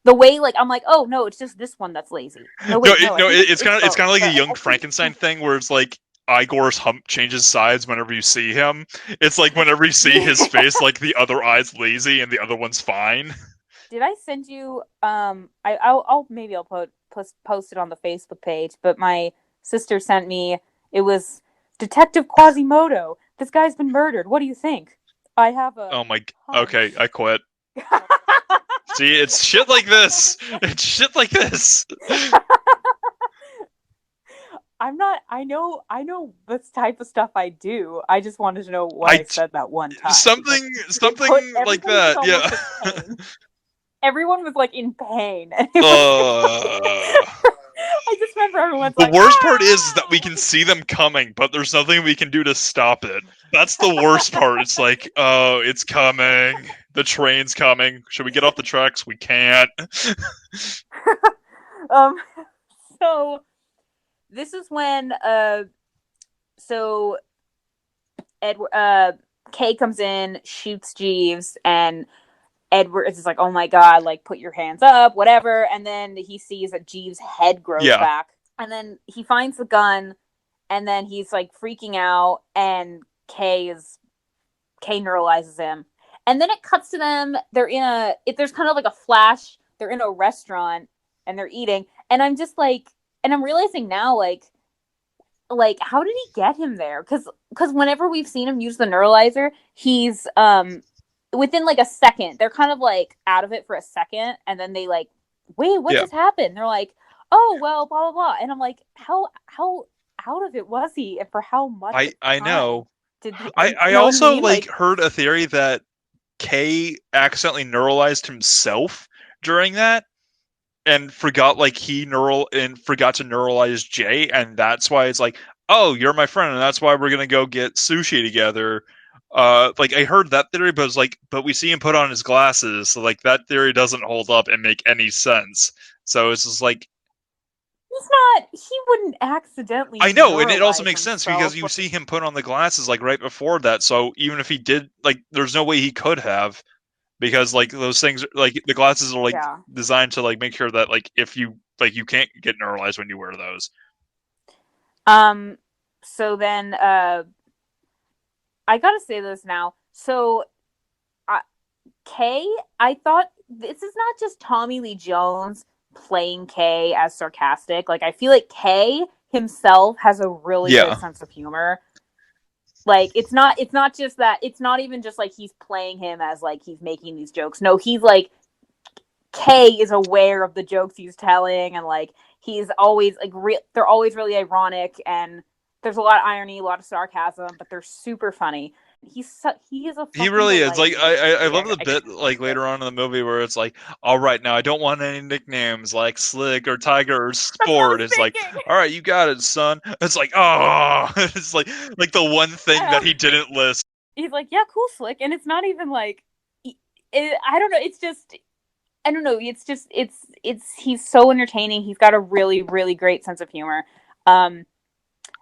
The way like I'm like, oh no, it's just this one that's lazy. No No, wait, no, I think it's it's it's kind both. of like a But young I keep Frankenstein thing where it's like Igor's hump changes sides whenever you see him. It's like whenever you see his face, like the other eye's lazy and the other one's fine. did I send you? I'll maybe I'll post it on the Facebook page. But my sister sent me. It was Detective Quasimodo. This guy's been murdered. What do you think? I have a Oh my. Okay, hunch. I quit. See, it's shit like this. It's shit like this. I'm not. I know this type of stuff I do. I just wanted to know what I I said that one time because it put something like everybody was that. Yeah. almost in pain. Everyone was like in pain, and it was Uh, I just remember everyone's the like, worst part is that we ah! can see them coming, but there's nothing we can do to stop it. That's the worst part. It's like, oh, it's coming. The train's coming. Should we get off the tracks? We can't. um, so this is when so Edward Kay comes in, shoots Jeeves, and Edward is like, oh my god, like put your hands up, whatever. And then he sees that Jeeves' head grows Yeah. back, and then he finds the gun, and then he's like freaking out, and Kay neuralizes him, and then it cuts to them. They're in there's kind of like a flash. They're in a restaurant and they're eating, and I'm just like, and I'm realizing now, like how did he get him there? Because whenever we've seen him use the neuralizer, he's within like a second. They're kind of like out of it for a second, and then they like, wait, what Yeah. just happened? They're like, oh well, blah blah blah, and I'm like, how out of it was he, and for how much I time know. did he? I You know what I also mean? like Like heard a theory that K accidentally neuralized himself during that and forgot like he neural and forgot to neuralize Jay, and that's why it's like, oh, you're my friend, and that's why we're gonna go get sushi together. Like I heard that theory, but it's like, but we see him put on his glasses, so like that theory doesn't hold up and make any sense. So it's just like, he's not. He wouldn't accidentally I know, and it also neuralize makes sense because himself. you see Like, him put on the glasses like right before that. So even if he did, like, there's no way he could have because like those things, like the glasses are like yeah. designed to like make sure that like if you like you can't get neuralized when you wear those. Um. So then, I gotta say this now. So uh, Kay, I thought this is not just Tommy Lee Jones playing Kay as sarcastic. Like I feel like Kay himself has a really good Yeah. sense of humor. Like it's not just that it's not even just like he's playing him as like he's making these jokes. No, he's like Kay is aware of the jokes he's telling, and like he's always like they're always really ironic, and there's a lot of irony, a lot of sarcasm, but they're super funny. He is a He fucking really is. delight Like in this I movie. love the bit like later on in the movie where it's like, all right, now I don't want any nicknames like Slick or Tiger or That's what I Sport. was It's like, thinking. all right, you got it, son. It's like, oh, it's like the one thing that he didn't list. He's like, yeah, cool, Slick, and it's not even like I don't know. It's just I don't know. It's just it's he's so entertaining. He's got a really really great sense of humor. Um,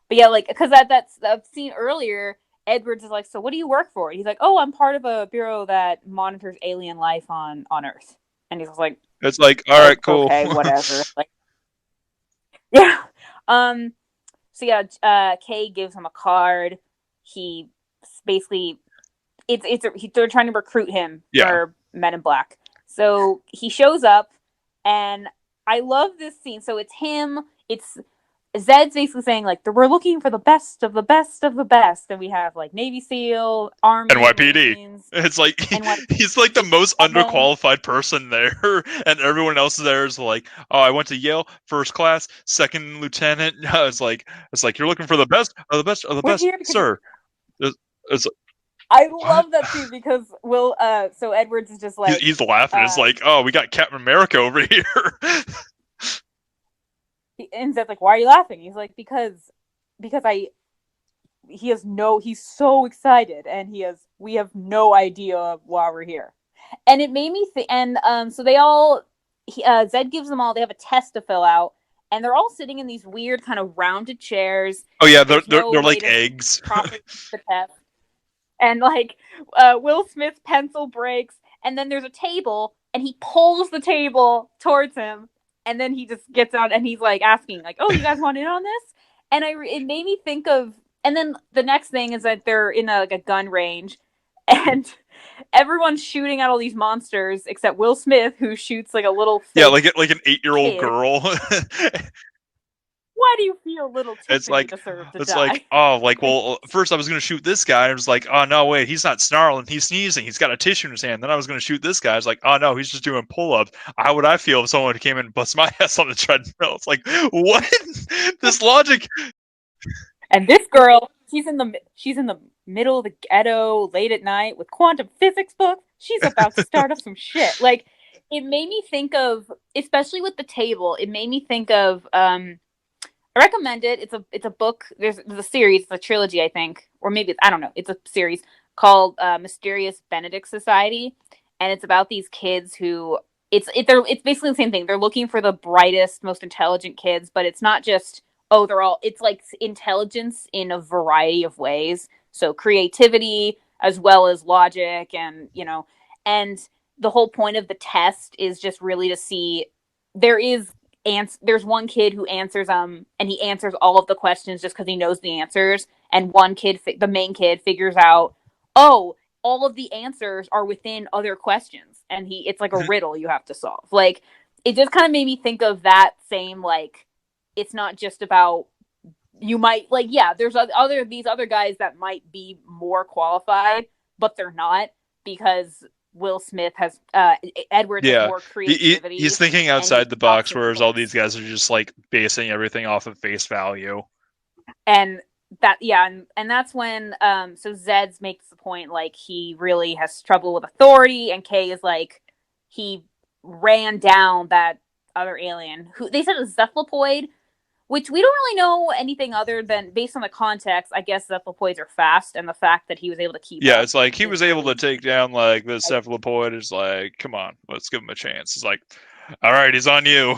but yeah, like because that scene earlier, Edwards is like, so what do you work for? He's like, oh, I'm part of a bureau that monitors alien life on Earth. And he's like, It's like, all right, cool. okay, whatever. Like, yeah. Um. So yeah, Kay gives him a card. He basically they're trying to recruit him Yeah. for Men in Black. So he shows up, and I love this scene. So it's him. It's Zed's basically saying like we're looking for the best of the best of the best, and we have like Navy SEAL, Army, NYPD. Marines, It's like he's like the NYPD, most and then underqualified person there, and everyone else there is like, oh, I went to Yale, first class, second lieutenant. It's like you're looking for the best of the best of the we're best, here because sir. It's like, I what? love that too because Will so Edwards is just like He's laughing. It's uh like, oh, we got Captain America over here. and Zed's like, why are you laughing? He's like, because I he's so excited, and we have no idea why we're here. And it made me think, and so they all Zed gives them all, they have a test to fill out, and they're all sitting in these weird kind of rounded chairs. Oh yeah, they're There's they're, no they're way like to eggs. properly take the test, and like Will Smith's pencil breaks, and then there's a table, and he pulls the table towards him, and then he just gets out, and he's like asking, like, "Oh, you guys want in on this?" And it made me think of, and then the next thing is that they're in like a gun range, and everyone's shooting at all these monsters except Will Smith, who shoots like a little Yeah, fake like an 8-year-old kid. girl. Why do you feel little It's Tiffany like deserved to it's like die? oh like Like, well first I was gonna shoot this guy. I was like oh no wait he's not snarling, he's sneezing, he's got a tissue in his hand. Then I was gonna shoot this guy. I was like oh no he's just doing pull ups. How would I feel if someone came in and bust my ass on the treadmill? It's like what this logic. and this girl, she's in the middle of the ghetto late at night with quantum physics books. She's about to start up some shit. Like it made me think of, especially with the table. It made me think of. I recommend it. It's a book. There's a series. It's a trilogy, I think, or maybe I don't know. It's a series called Mysterious Benedict Society, and it's about these kids who it's basically the same thing. They're looking for the brightest, most intelligent kids, but it's not just oh they're all. It's like intelligence in a variety of ways. So creativity as well as logic, and and the whole point of the test is just really to see there is there's one kid who answers and he answers all of the questions just because he knows the answers, and one kid the main kid figures out oh all of the answers are within other questions, and it's like a riddle you have to solve. Like it just kind of made me think of that same like it's not just about you might like yeah there's other these other guys that might be more qualified but they're not because Will Smith has Edwards has Yeah, more he's creativity, thinking and he outside the talks box, in whereas all these riddles. guys are just like basing everything off of face value. And that yeah and that's when so Zed's makes the point like he really has trouble with authority, and Kay is like he ran down that other alien who they said is cephalopoid, which we don't really know anything other than based on the context. I guess cephalopoids are fast, and the fact that he was able to keep Yeah, up it's like he is was able to really take down like the like, cephalopoid. Is like, come on, let's give him a chance. It's like, all right, he's on you.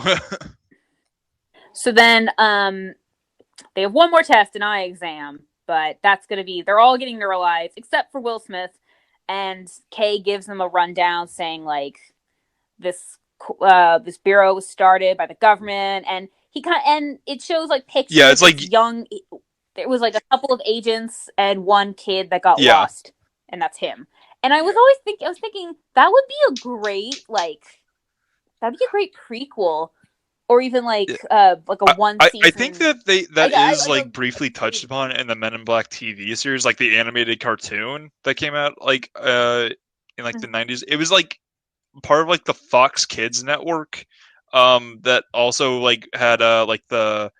so then they have one more test, an eye exam, but that's going to be they're all getting neuralized except for Will Smith, and Kay gives them a rundown saying like this this bureau was started by the government, and and it shows like Yeah, pictures. it's like It's young. There was like a couple of agents and one kid that got yeah, lost. and that's him. And I was thinking that would be a great that'd be a great prequel, or even like a one I think season, that they that is like like a briefly touched series. upon in the Men in Black TV series, like the animated cartoon that came out like in like the 90s. It was like part of like the Fox Kids network that also like had like the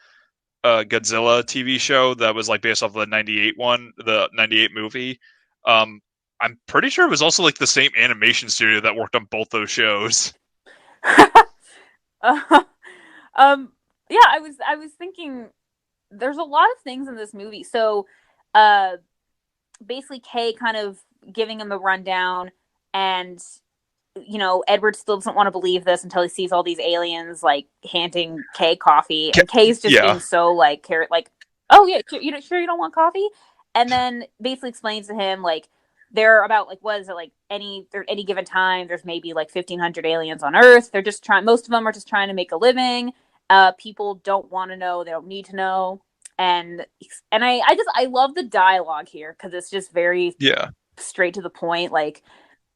Godzilla TV show that was like based off of the 98 one, the 98 movie. Um I'm pretty sure it was also like the same animation studio that worked on both those shows. uh, um, yeah, I was thinking there's a lot of things in this movie. So, uh, basically, Kay kind of giving him the rundown, and Edward still doesn't want to believe this until he sees all these aliens like handing Kay coffee, and Kay's just Yeah. being so like carrot like, oh yeah, sure you don't want coffee, and then basically explains to him like there are about like what is it like any given time there's maybe like 1,500 aliens on Earth. They're just trying. Most of them are just trying to make a living. People don't want to know. They don't need to know. And I love the dialogue here because it's just very Yeah. straight to the point. Like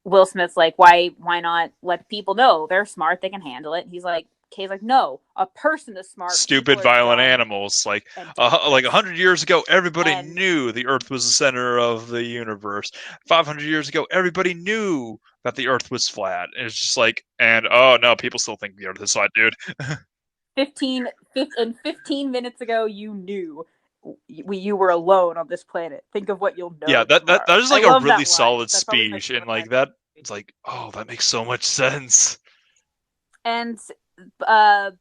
Will Smith's like, why not let people know they're smart, they can handle it. He's like, Kay's like, no, a person is smart, people Stupid, are violent dumb animals. and Like dangerous. 100 years ago, everybody And knew the Earth was the center of the universe. 500 years ago, everybody knew that the Earth was flat. And it's just like, and oh no, people still think the Earth is flat, dude. 15 minutes ago, you knew you were alone on this planet. Think of what you'll Yeah, know that tomorrow. is I like a love really that line. solid That's always my speech, and favorite like line. that, it's like, oh, that makes so much sense. And uh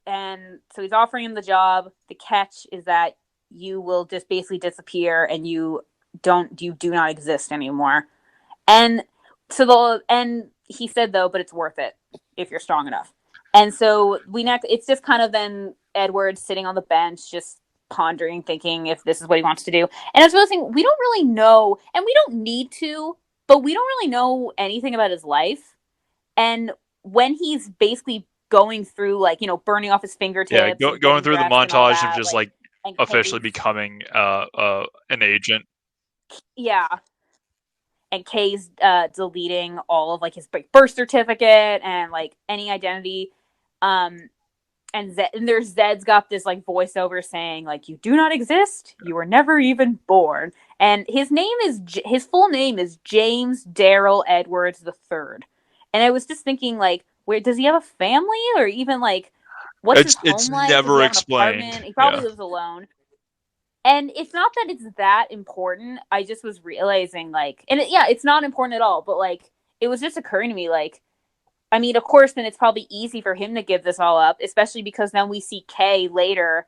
and so he's offering him the job. The catch is that you will just basically disappear and you do not exist anymore. And and he said though, but it's worth it if you're strong enough. And so it's just kind of then Edward sitting on the bench, just pondering, thinking if this is what he wants to do. And I was realizing we don't really know, and we don't need to, but we don't really know anything about his life. And when he's basically going through burning off his Yeah, fingertips and going getting through the dressed and all montage of that, just like like and officially Kay's becoming an agent. yeah, and Kay's deleting all of like his birth certificate and like any identity. Um, and there's Zed's got this like voiceover saying like you do not exist, you were never even born, and his full name is James Darrell Edwards the Third. And I was just thinking like, where does he have a family, or even like what's his It's home like? Does he never have an explained. apartment? He probably Yeah. lives alone. And it's not that it's that important. I just was realizing like, yeah, it's not important at all. But like, it was just occurring to me like, I mean, of course, then it's probably easy for him to give this all up, especially because then we see Kay later.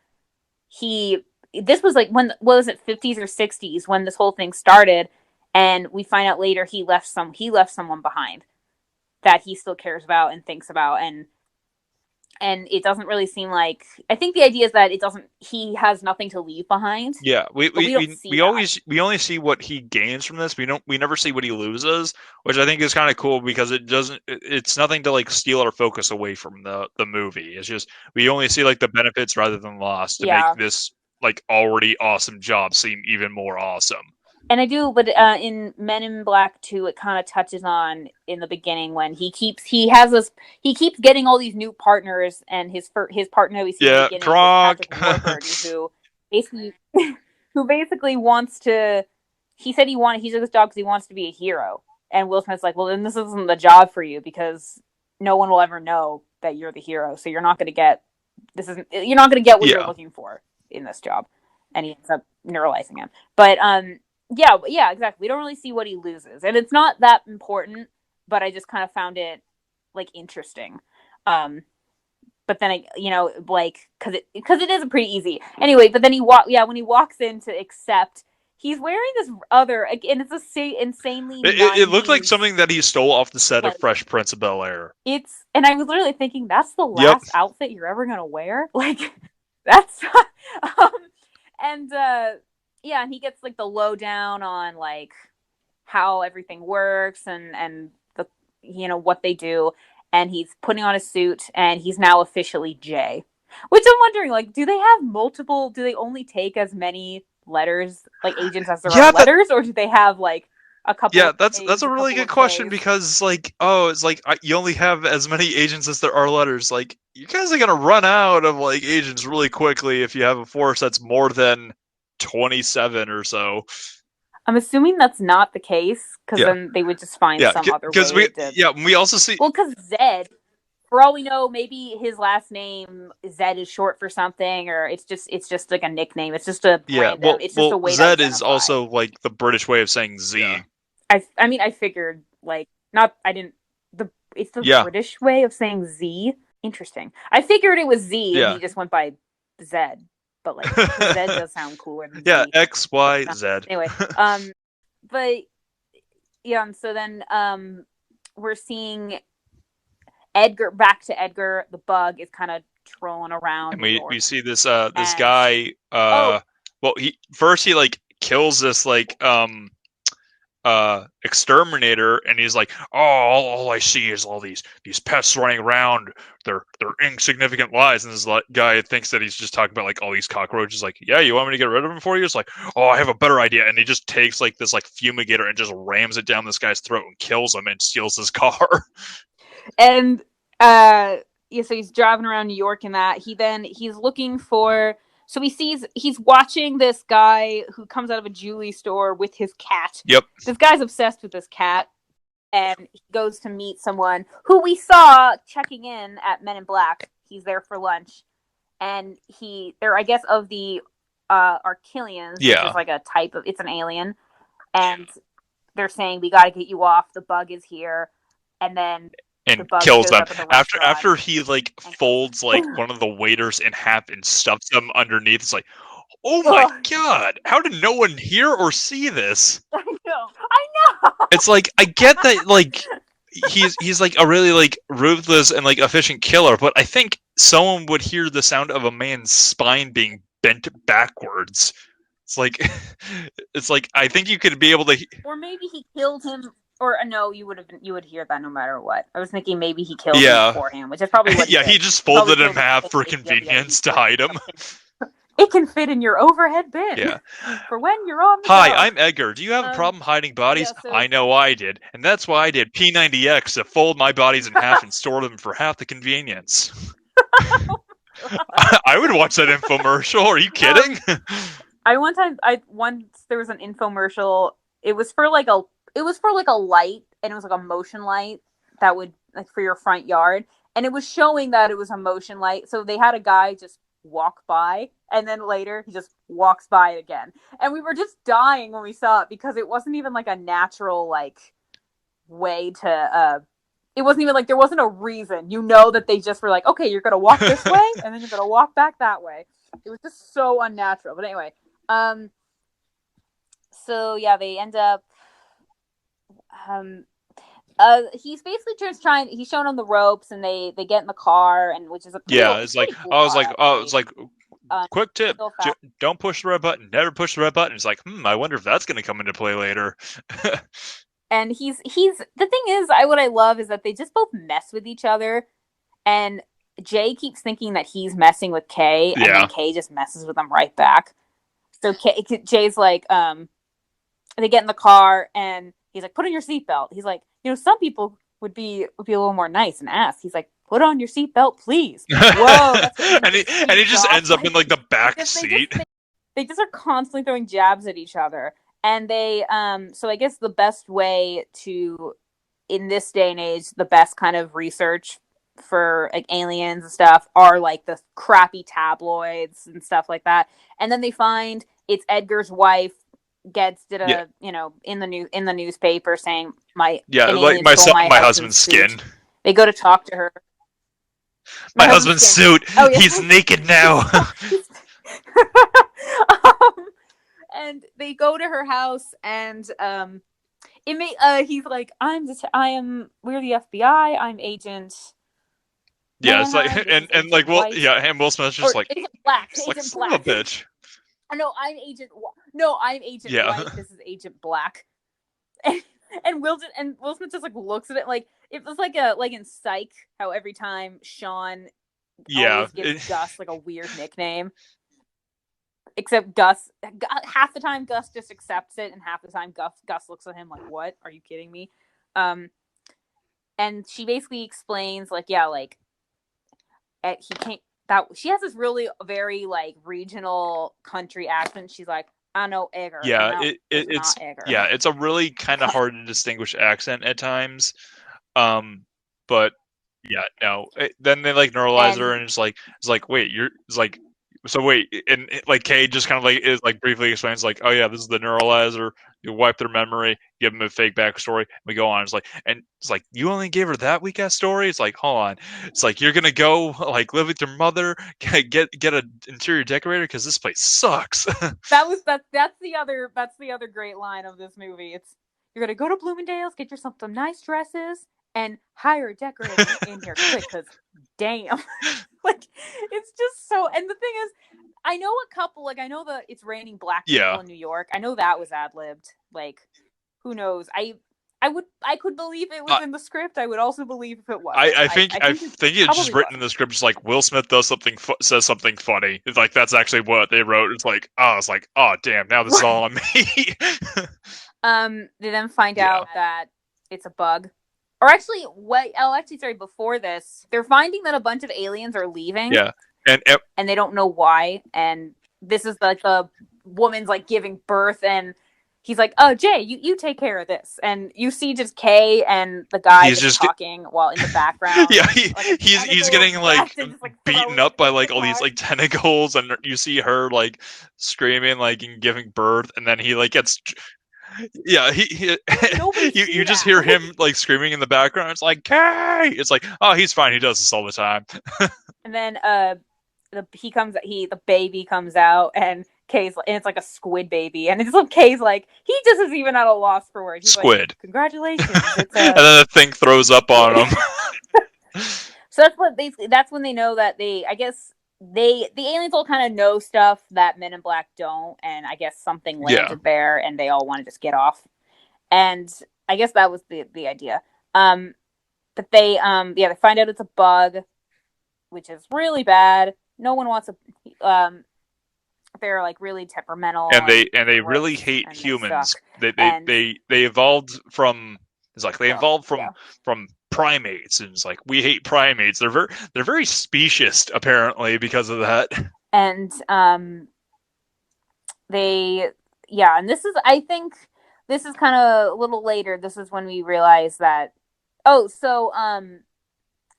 He This was like when what was it, 50s or 60s when this whole thing started, and we find out later he left someone behind that he still cares about and thinks about, and it doesn't really seem like, I think the idea is that it doesn't he has nothing to leave behind, Yeah, but we don't see that. we only see what he gains from this. We never see what he loses, which I think is kind of cool because it's nothing to like steal our focus away from the movie. It's just we only see like the benefits rather than loss to make Yeah. this like already awesome job seem even more awesome. And I do, but in Men in Black 2, it kind of touches on in the beginning when he keeps getting all these new partners, and his partner we see in the Yeah, beginning is Kronk. Patrick Warburton, who basically who basically wants to. He said he took this job because he wants to be a hero, and Will Smith's like, well, then this isn't the job for you because no one will ever know that you're the hero, so you're not going to get what you're Yeah, looking for in this job, and he ends up neuralizing him. But yeah, exactly. We don't really see what he loses, and it's not that important. But I just kind of found it like interesting. Um, but then like because it is a pretty easy anyway. But then when he walks in to accept, he's wearing this other, and it's a insanely it looked like '90s something that he stole off the set of like Fresh Prince of Bel Air. and I was literally thinking that's the Yep. last outfit you're ever gonna wear. Like that's um and yeah, and he gets like the lowdown on like how everything works, and the what they do, and he's putting on a suit, and he's now officially Jay. Which I'm wondering, like, do they only take as many letters, like agents, as there are Yeah, that letters, or do they have like a couple Yeah, of that's A's, a a really couple good of question K's. because it's like you only have as many agents as there are letters. Like you guys are gonna run out of like agents really quickly if you have a force that's more than 27 or so. I'm assuming that's not the case because Yeah, then they would just find yeah, some other because we way to. yeah we also see Well, because Zed, for all we know, maybe his last name Zed is short for something, or it's just like a nickname. It's just a yeah random. It's just a way to Z is identify. also like the British way of saying Yeah. Z. I mean, I figured like not. I didn't. The It's the Yeah, British way of saying Z. Interesting. I figured it was Z, and yeah. he just went by Zed. But like, because Zed does sound cooler than Yeah, Z. X But Y Z. anyway, but yeah, and so then we're seeing Edgar back to Edgar. The bug is kind of trolling around And New we York, see this this and guy oh, well he like kills this like exterminator, and he's like, oh, all I see is all these pests running around, they're insignificant lies. And this guy thinks that he's just talking about like all these cockroaches. Like, yeah, you want me to get rid of them for you? It's like, oh, I have a better idea. And he just takes like this like fumigator and just rams it down this guy's throat and kills him and steals his car. and yeah, so he's driving around New York and that he's looking for. So he's watching this guy who comes out of a jewelry store with his cat. Yep. This guy's obsessed with this cat, and he goes to meet someone who we saw checking in at Men in Black. He's there for lunch, and they're I guess of the Archelians, which is Yeah. like a type of it's an alien, and they're saying we got to get you off. The bug is here, and then the And bug kills shows them up at the restaurant after he like and kills folds like them. one of the waiters in half and stuffs them underneath. It's like, oh my Oh, god, how did no one hear or see this? I know, I know. It's like I get that like he's like a really like ruthless and like efficient killer, but I think someone would hear the sound of a man's spine being bent backwards. It's like it's like I think you could be able to. Or maybe he killed him. Or no, you would hear that no matter what. I was thinking maybe he killed him Yeah. beforehand, which is probably what he Yeah, did. he just He probably folded him in killed him half for thinking he had the idea convenience to for hide him. it can fit in your overhead bin Yeah. for when you're on the Hi, go. I'm Edgar. Do you have a problem hiding Yeah. bodies? So I know I did. And that's why I did P90X to fold my bodies in half and store them for half the convenience. I would watch that infomercial. Are you kidding? I once there was an infomercial. It was for like a light, and it was like a motion light that would like for your front yard, and it was showing that it was a motion light. So they had a guy just walk by, and then later he just walks by again, and we were just dying when we saw it because it wasn't even like a natural like way to it wasn't even like there wasn't a reason. You know that they just were like, okay, you're gonna walk this way and then you're gonna walk back that way. It was just so unnatural. But anyway, um, so yeah, they end up. Um, he's basically just trying. He's showing them the ropes, and they get in the car, and which is a pretty. Yeah, It's it's a like pretty cool I was car like oh, it's actually. like quick tip: Real fast. don't push the red button. Never push the red button. It's like, I wonder if that's going to come into play later. And he's the thing is, what I love is that they just both mess with each other, and Jay keeps thinking that he's messing with Kay, and then Yeah. Kay just messes with him right back. So Jay's like, they get in the car, and he's like, put on your seatbelt. He's like, some people would be a little more nice and ask. He's like, put on your seatbelt, please. Whoa, that's what and he speeds just off. ends up in Like like the back they seat. just are constantly throwing jabs at each other, and they so I guess the best way to in this day and age, the best kind of research for like aliens and stuff are like the crappy tabloids and stuff like that. And then they find it's Edgar's wife gets did Yeah. a in the newspaper saying my Yeah, an like alien stole my my husband's husband's suit. skin. They go to talk to her. My My husband's husband's skin. suit. Oh yeah. He's naked now. um, and they go to her house, and he's like, I am we're the FBI. I'm Agent Yeah, it's like Manheim. This is and like Agent well, White, yeah, and Will Smith's just or like Agent Black. it's like Agent son of a Black. bitch. No, I'm Agent Yeah. White. This is Agent Black. And Will Smith just like looks at it like it was like a like in Psych how every time Sean Yeah. always gives Gus like a weird nickname. except Gus. Half the time, Gus just accepts it, and half the time, Gus looks at him like, "What? Are you kidding me?" Um, and she basically explains, like, yeah, like he can't. That she has this really very like regional country accent. She's like, "I know Egger, and Yeah, that was not Egger." it's a really kind of hard to distinguish accent at times. Um, but yeah, no. Then they like neuralize her, And and it's like wait, you're it's like so wait, and like Kay just kind of like is like briefly explains like, oh yeah, this is the neuralizer. You wipe their memory, give them a fake backstory. We go on. It's like, and it's like you only gave her that weak ass story. It's like, hold on. It's like you're gonna go like live with your mother, get an interior decorator because this place sucks. that's the other great line of this movie. It's you're gonna go to Bloomingdale's, get yourself some nice dresses, and hire a decorator in here quick, because damn, like it's just so. And the thing is, I know a couple. Like I know the it's raining black Yeah, people in New York. I know that was ad libbed. Like who knows? I could believe it was I, in the script. I would also believe if it wasn't. I I think it think it's just probably written in wasn't. the script. Just like Will Smith does something says something funny. It's like that's actually what they wrote. It's like oh damn, now this is all on me. They then find Yeah, out that it's a bug. Or actually, what? Oh, actually, sorry. Before this, they're finding that a bunch of aliens are leaving, yeah, and and they don't know why. And this is like the woman's like giving birth, and he's like, "Oh, Jay, you take care of this." And you see just Kay and the guy he's just just talking while in the background, yeah like a he's tentacle getting like wrapped and just like beaten throwing up it by against the like all these car. like tentacles, and you see her like screaming like and giving birth, and then he like gets yeah How did nobody see you just that? hear Like, him like screaming in the background. It's like Kay. It's like oh he's fine. He does this all the time. and then the baby comes out, and and it's like a squid baby, and it's like Kay's like he just is even at a loss for words. He's like, Squid. congratulations, it's And a then the thing throws up squid. on him. So that's when they know that they I guess the aliens all kind of know stuff that Men in Black don't, and I guess something Yeah, landed there, and they all want to just get off. And I guess that was the idea. Um, but they find out it's a bug, which is really bad. No one wants a they're like really temperamental and they really gross, hate and they suck. humans. And They evolved from it's like they well, evolved yeah. from primates, and it's like we hate primates. They're very speciest apparently because of that. And they yeah, and this is I think this is kind of a little later. This is when we realize that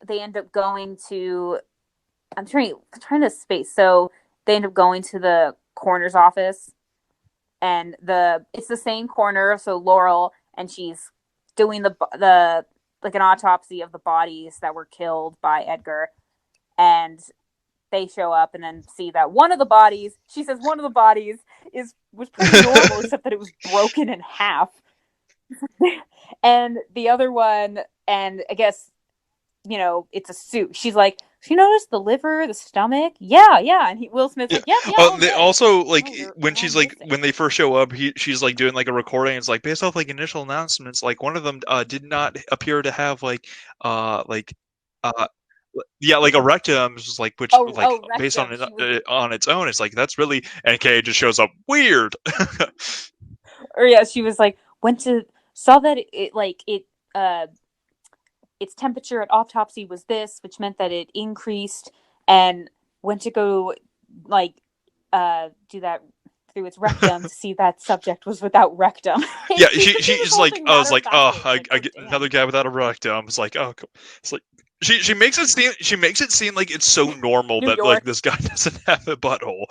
they end up going to I'm trying to space. So they end up going to the coroner's office, and it's the same coroner. So Laurel, and she's doing the like an autopsy of the bodies that were killed by Edgar, and they show up and then see that one of the bodies. She says one of the bodies was pretty normal, except that it was broken in half, and the other one, and I guess it's a suit. She's like, you notice the liver, the stomach? Yeah, yeah. And Will Smith's Yeah. like, yep, yeah, all They good. also like No, when they're all she's like when missing. they first show up, she's like doing like a recording. It's like based off like initial announcements, like one of them did not appear to have like uh yeah like a rectum, just like which like based Rectum. She was, on its own, it's like that's really and Kay just shows up weird. or yeah, she was like, went to saw that it like it uh its temperature at autopsy was this, which meant that it increased, and went to go like do that through its rectum to see that subject was without rectum. Yeah, She just sees this she's whole like thing I was matter of like oh factly. It's like, I oh get damn. another guy without a rectum. It's like oh cool. It's like she makes it seem like it's so normal New that like York. this guy doesn't have a butthole.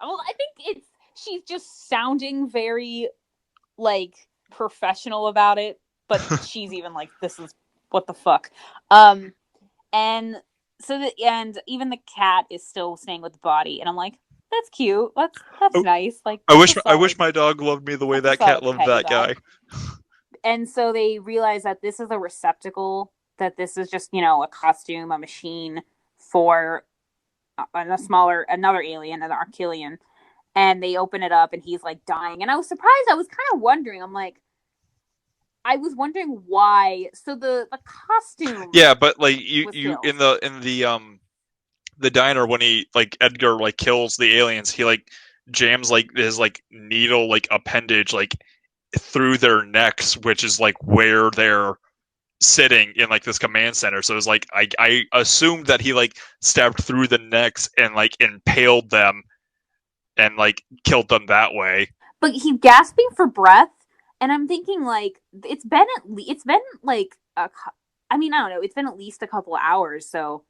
Well, I think she's just sounding very like professional about it, but she's even like, this is what the fuck. Um, and and even the cat is still staying with the body, and I'm like, that's cute. That's nice. Like I wish my dog loved me the way that's a that cat solid loved pet you that got. guy. And so they realize that this is a receptacle, that this is just a costume, a machine for another alien, an Archelian. And they open it up, and he's like dying. And I was surprised. I was kind of wondering. I was wondering why. So the costume Yeah, but like was you killed. in the the diner when he like Edgar like kills the aliens, he like jams like his like needle like appendage like through their necks, which is like where they're sitting in like this command center. So it was like I assumed that he like stabbed through the necks and like impaled them and like killed them that way. But he's gasping for breath, and I'm thinking like it's been like I mean, I don't know, it's been at least a couple of hours, so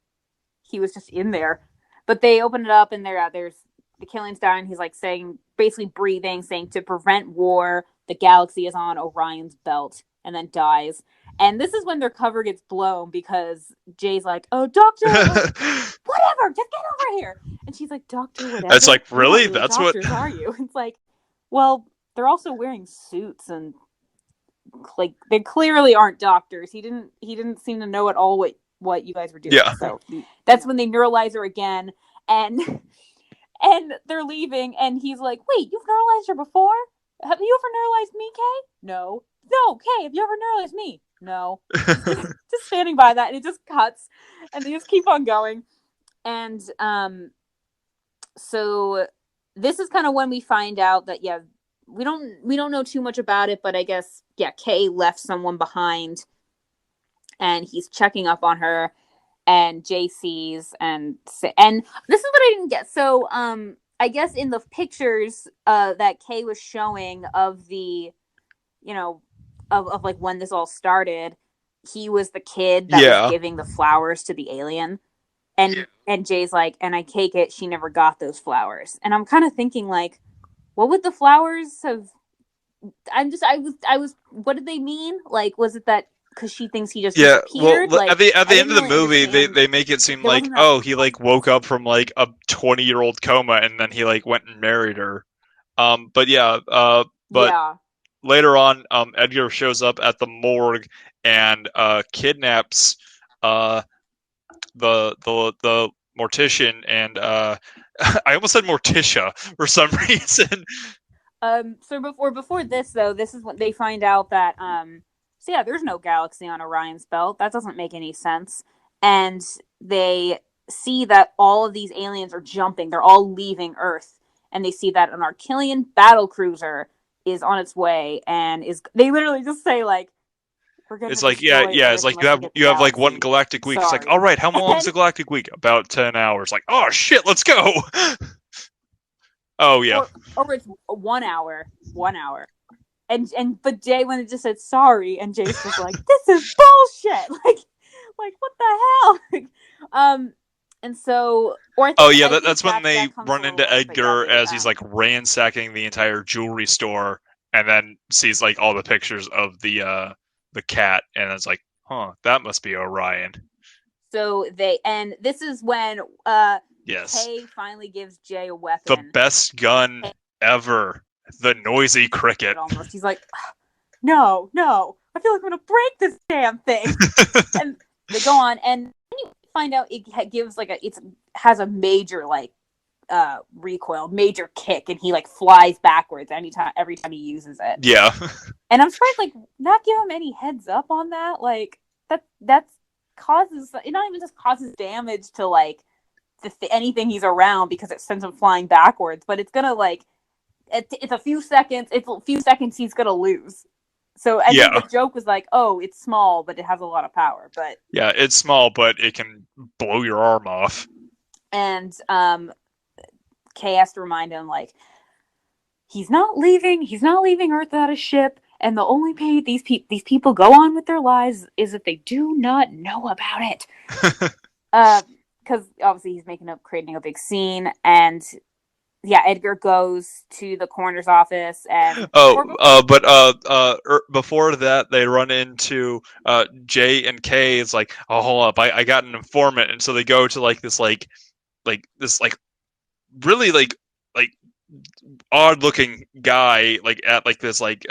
he was just in there. But they open it up, and there's the killing's dying. He's like saying, basically breathing, saying to prevent war, the galaxy is on Orion's belt, and then dies. And this is when their cover gets blown because Jay's like, "Oh, Doctor, like whatever, just get over here." And she's like, "Doctor, It's whatever. like You're not really really that's what. doctors, are you?" It's like, well, they're also wearing suits and like they clearly aren't doctors. He didn't seem to know at all what you guys were doing. Yeah. So that's when they neuralize her again, and and they're leaving, and he's like, "Wait, you've neuralized her before? Have you ever neuralized me, Kay? No, no, Kay. Have you ever neuralized me? No." Just standing by that, and it just cuts, and they just keep on going, and so this is kind of when we find out that yeah, we don't know too much about it, but I guess yeah, Kay left someone behind, and he's checking up on her, and Jay sees, and this is what I didn't get. So I guess in the pictures that Kay was showing of the you know of like when this all started, he was the kid that was Yeah. giving the flowers to the alien, and Jay's like, and I take it she never got those flowers. And I'm kind of thinking like, what would the flowers have? I was what did they mean? Like, was it that because she thinks he just Yeah, well, disappeared? Like, at I the end didn't of the really movie, understand. they make it seem There like, wasn't enough oh, he like woke up from like a 20-year-old coma and then he like went and married her. But yeah, but yeah. later on, Edgar shows up at the morgue and kidnaps uh the mortician and I almost said Morticia for some reason. So before this though, this is when they find out that so yeah, there's no galaxy on Orion's belt. That doesn't make any sense. And they see that all of these aliens are jumping. They're all leaving Earth, and they see that an Archillian battle cruiser is on its way, and is they literally just say like, "We're gonna It's like yeah, destroy yeah. It's Earth like unless you get the you have like one galaxy." galactic week. It's like all Sorry. right, how long is And a galactic week? About 10 hours. Like oh shit, let's go. Oh yeah, or it's 1 hour, 1 hour. And but Jay when it just said sorry, and Jay's just like, this is bullshit. Like what the hell? And so, or oh yeah. I think That's when they that comes a run little into later, but yeah, Edgar as he's they. like ransacking the entire jewelry store, and then sees like all the pictures of the cat, and it's like, huh, that must be Orion. So and this is when Yes, Kay finally gives Jay a the weapon. best gun ever, the noisy cricket. Almost, he's like, no, no, I feel like I'm gonna break this damn thing. And they go on, and then you find out it gives like it has a major like recoil, major kick, and he like flies backwards every time he uses it. Yeah, And I'm surprised like not give him any heads up on that. Like that's causes it not even just causes damage to like anything he's around because it sends him flying backwards, but it's gonna like it's a few seconds. It's a few seconds he's gonna lose. So I think yeah, the joke was like, oh, it's small, but it has a lot of power. But yeah. It's small, but it can blow your arm off. and Kay has to remind him like he's not leaving Earth without a ship, and the only way these people go on with their lives is if they do not know about it. Because obviously he's creating a big scene, and yeah, Edgar goes to the coroner's office, and Oh, but before that, they run into J and K. It's like, oh, hold up, I got an informant, and so they go to like this like really like odd looking guy like at like this like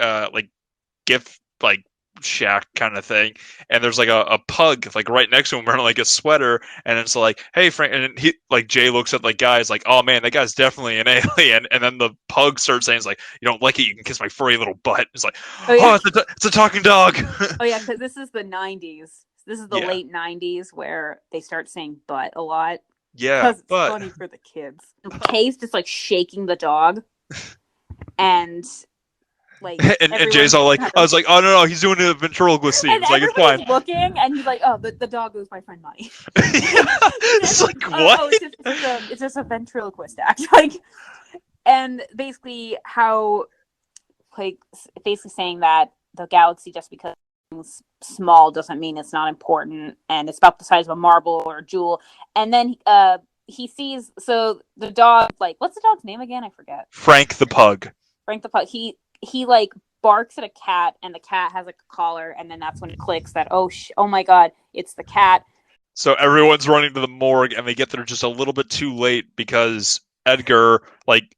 gift like shack kind of thing, and there's like a pug like right next to him wearing like a sweater, and it's like, hey Frank, and he like Jay looks at like guys like, oh man, that guy's definitely an alien, and then the pug starts saying, it's like, you don't like it, you can kiss my furry little butt. It's like, oh yeah, oh, it's a talking dog. oh yeah, because this is the '90s. This is the Yeah, late '90s where they start saying "but" a lot. Yeah, because it's but funny for the kids. Kay's just like shaking the dog, and like and Jay's everyone's all like, kind I of was like, oh no, he's doing a ventriloquist scene. and It's like it's fine. everybody's looking, and he's like, "Oh, the dog owes my friend money." Yeah, And it's like, like what? oh, it's just a ventriloquist act, like, and basically how like basically saying that the galaxy just because it's small doesn't mean it's not important, and it's about the size of a marble or a jewel. And then he sees so the dog like what's the dog's name again? I forget. Frank the pug. Frank the pug. He like barks at a cat, and the cat has like a collar, and then that's when it clicks that oh my god, it's the cat. So everyone's running to the morgue, and they get there just a little bit too late because Edgar like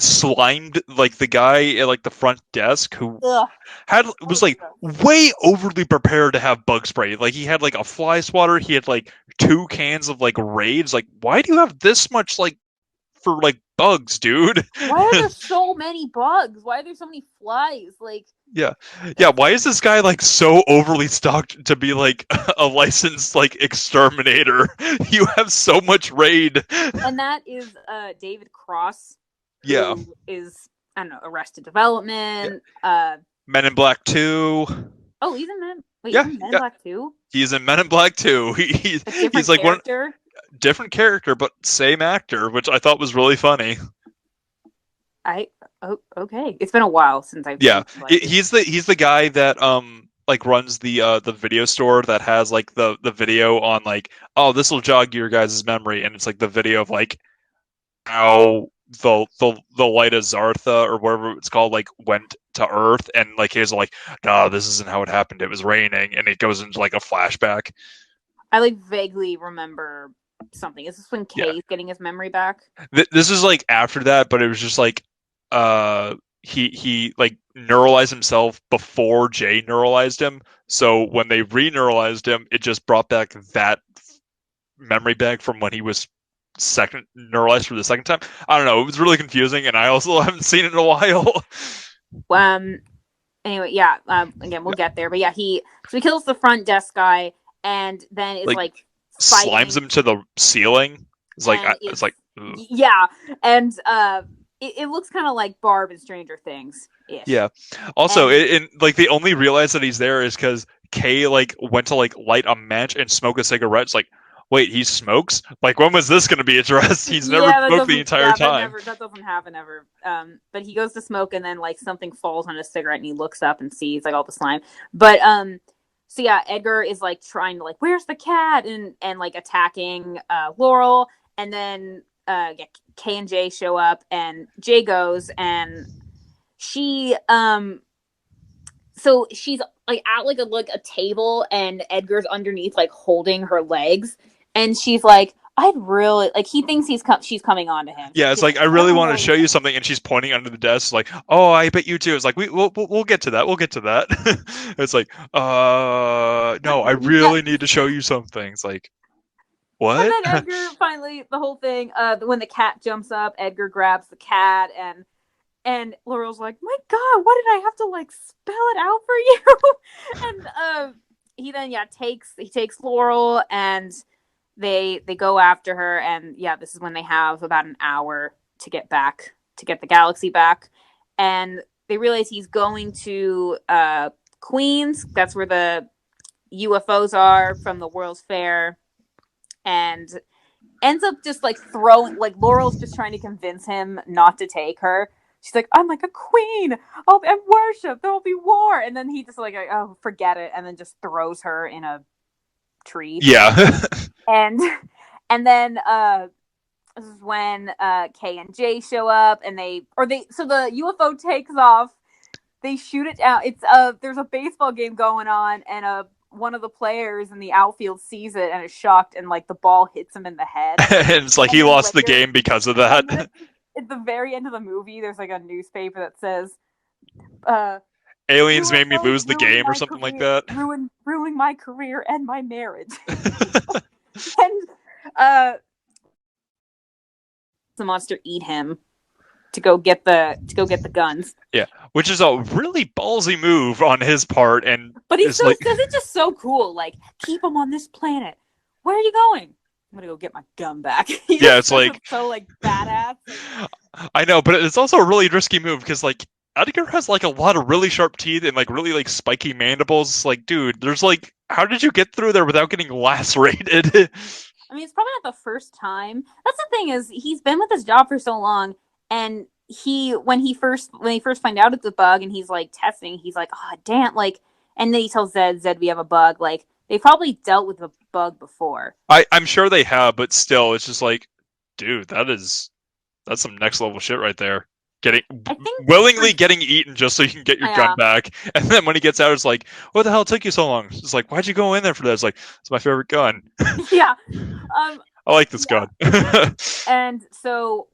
slimed like the guy at like the front desk who Ugh. had Oh, was like gross. way overly prepared to have bug spray. Like he had like a fly swatter, he had like 2 cans of like raids. Like, why do you have this much like for like bugs, dude? Why are there so many bugs? Why are there so many flies? Like, Yeah. Yeah, why is this guy like so overly stocked to be like a licensed like exterminator? You have so much raid. and that is David Cross, Yeah. who is I don't know Arrested Yeah. Development. Men in Black 2. Oh, he's in Men. Wait, he's Yeah, in Men in yeah. Black too. He's in Men in Black 2. A He's different like one character. different character but same actor, which I thought was really funny. Okay. It's been a while since I've Yeah, seen Black 2. he's the guy that like runs the video store that has like the video on like, oh, this will jog your guys' memory, and it's like the video of like how the light of Zartha or whatever it's called like went to Earth, and like he's like, no, this isn't how it happened. It was raining, and it goes into like a flashback. I like vaguely remember something. Is this when Yeah, Kay's getting his memory back? this is like after that, but it was just like uh he like neuralized himself before Jay neuralized him. So when they re-neuralized him, it just brought back that memory back from when he was second neuralized for the second time. I don't know. It was really confusing, and I also haven't seen it in a while. Um. Anyway, yeah. Again, we'll get there, but yeah, he kills the front desk guy, and then is Like like slimes fighting, him to the ceiling. and It's is like ugh. yeah, and it looks kind of like Barb in Stranger Things ish, Yeah. Also, and like they only realize that he's there is because Kay like went to like light a match and smoke a cigarette. It's like, wait, he smokes? Like, when was this going to be addressed? He's never yeah, smoked the entire time. that doesn't happen ever. But he goes to smoke, and then like something falls on his cigarette, and he looks up and sees like all the slime. But so yeah, Edgar is like trying to like, where's the cat, and like attacking Laurel, and then yeah, K and J show up, and Jay goes, and she so she's like at like a table, and Edgar's underneath like holding her legs, and she's like, I'd really like he thinks she's coming on to him. Yeah, it's She's like, like I I really want to really show you something, and she's pointing under the desk, like, "Oh, I bet you too." It's like we'll get to that. We'll get to that. It's like, no, I yeah. really need to show you something. It's like, And what? then Edgar finally the whole thing, when the cat jumps up, Edgar grabs the cat, and Laurel's like, my God, what did I have to like spell it out for you? And he then he takes Laurel, and they go after her, and yeah, this is when they have about an hour to get the galaxy back, and they realize he's going to Queens. That's where the UFOs are from the World's Fair, and ends up just like throwing like Laurel's just trying to convince him not to take her. She's like, I'm like a queen. Oh, and worship. There will be war. And then he just like, oh, forget it, and then just throws her in a tree. Yeah. And and then this is when K and J show up, and so the UFO takes off. They shoot it down. It's there's a baseball game going on, and one of the players in the outfield sees it and is shocked, and like the ball hits him in the head. And it's like And he then lost the later, game because of that. and then at the very end of the movie, there's like a newspaper that says, uh, Aliens made me "UFOs lose the ruined game or my something like career, that. ruined my career and my marriage." And uh, the monster eat him to go get the guns. Yeah, which is a really ballsy move on his part, and But he it's still like, says it's just so cool. Like, keep him on this planet. Where are you going? I'm gonna go get my gun back. He Yeah, just it's says it like so like badass. Like, I know, but it's also a really risky move because like Edgar has like a lot of really sharp teeth and like really like spiky mandibles. Like, dude, there's like, how did you get through there without getting lacerated? I mean, it's probably not the first time. That's the thing is he's been with his job for so long, and when he first find out it's a bug, and he's like testing, he's like, oh damn, like, and then he tells Zed we have a bug. Like they probably dealt with a bug before. I'm sure they have, but still, it's just like, dude, that's some next level shit right there. Getting I think for willingly getting eaten just so you can get your gun yeah back, and then when he gets out, it's like, what the hell took you so long? It's like, why'd you go in there for that? It's like, it's my favorite gun. yeah um I like this yeah gun. and so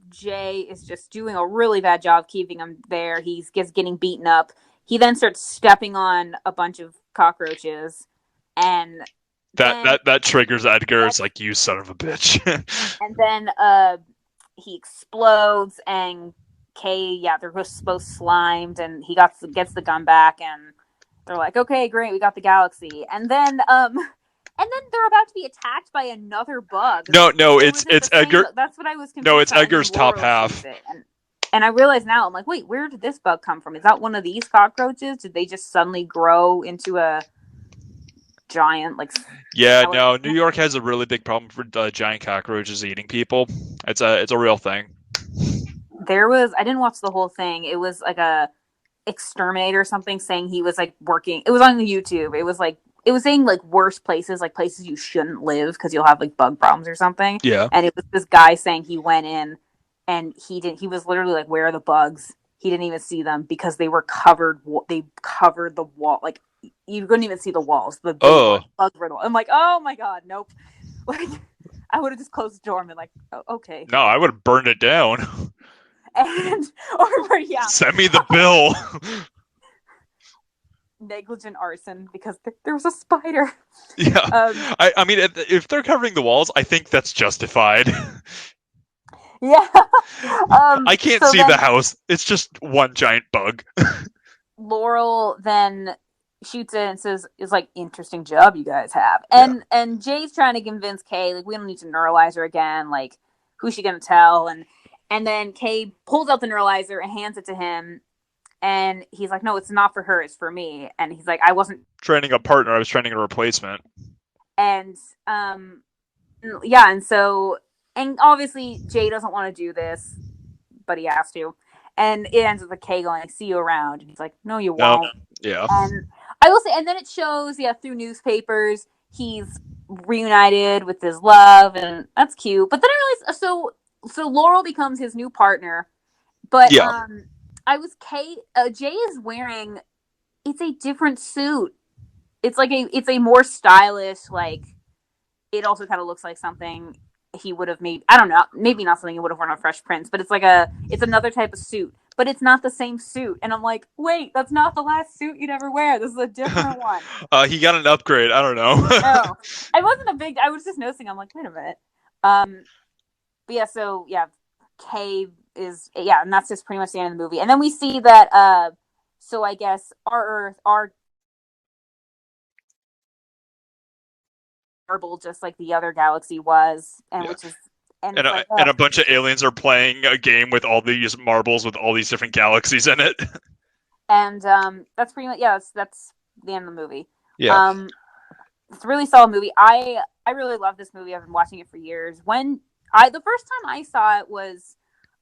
Jay is just doing a really bad job keeping him there. He's just getting beaten up. He then starts stepping on a bunch of cockroaches, and that then that that triggers Edgar. It's that's like, you son of a bitch. and then he explodes, and Kay, yeah, they're both slimed, and he gets the gun back, and they're like, okay, great, we got the galaxy. And then they're about to be attacked by another bug. No, no, Or was it it's the same? Edgar. That's what I was No, confused it's about. And then Edgar's top Laurel shoots half. it, and I realize now, I'm like, wait, where did this bug come from? Is that one of these cockroaches? Did they just suddenly grow into a giant like Yeah, skeleton? no, New York has a really big problem for giant cockroaches eating people. It's a real thing. There was, I didn't watch the whole thing. It was like a exterminator or something saying he was like working. It was on YouTube. It was saying like worst places, like places you shouldn't live because you'll have like bug problems or something. Yeah. And it was this guy saying he went in and he didn't. He was literally like, "Where are the bugs?" He didn't even see them because they were covered. They covered the wall. Like you couldn't even see the walls. They Oh, were bugs were. I'm like, oh my god, nope. Like I would have just closed the door and been like, oh, okay. no, I would have burned it down. And or yeah, Send me the bill. negligent arson because there was a spider. Yeah. Um, I mean, if they're covering the walls, I think that's justified. yeah. I can't So see the then house. It's just one giant bug. Laurel then shoots it and says, "It's like interesting job you guys have." Yeah. And Jay's trying to convince Kay like we don't need to neuralize her again. Like who's she gonna tell? And then Kay pulls out the neuralizer and hands it to him. And he's like, "No, it's not for her. It's for me." And he's like, "I wasn't." Training a partner, I was training a replacement. And yeah, and so and obviously Jay doesn't want to do this, but he has to. And it ends with a K going, "See you around." And he's like, "No, you No. won't." Yeah. And I will say, and then it shows, yeah, through newspapers, he's reunited with his love, and that's cute. But then I realized, so Laurel becomes his new partner, but Yeah. I was Jay is wearing, it's a different suit. It's a more stylish, like it also kind of looks like something he would have made. I don't know, maybe not something he would have worn on Fresh Prince, but it's another type of suit, but it's not the same suit. And I'm like, wait, that's not the last suit you'd ever wear. This is a different one. He got an upgrade. I don't know. Oh, I was just noticing. I'm like, wait a minute. But yeah, so yeah, Kay is yeah, and that's just pretty much the end of the movie. And then we see that so I guess our Earth, our marble, just like the other galaxy was, and Yeah. which is, and it's like, And oh, a bunch of aliens are playing a game with all these marbles with all these different galaxies in it. and that's pretty much yeah, that's the end of the movie. Yeah. Um, it's a really solid movie. I really love this movie. I've been watching it for years. When I the first time I saw it was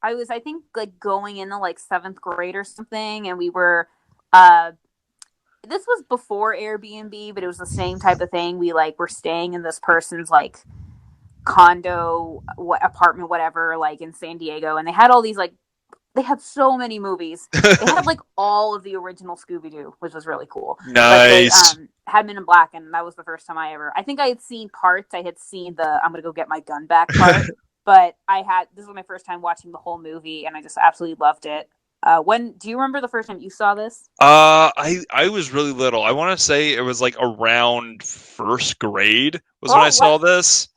I was I think like going into like seventh grade or something, and we were uh this was before Airbnb, but it was the same type of thing. We like were staying in this person's like condo, apartment, whatever, like in San Diego, and they had all these like they had so many movies. They had like all of the original Scooby Doo, which was really cool. But they Nice. had Men in Black, and that was the first time I ever. I think I had seen parts. I had seen the "I'm gonna go get my gun back" part, but this was my first time watching the whole movie, and I just absolutely loved it. When do you remember the first time you saw this? I was really little. I want to say it was like around first grade was when I Oh, what? saw this.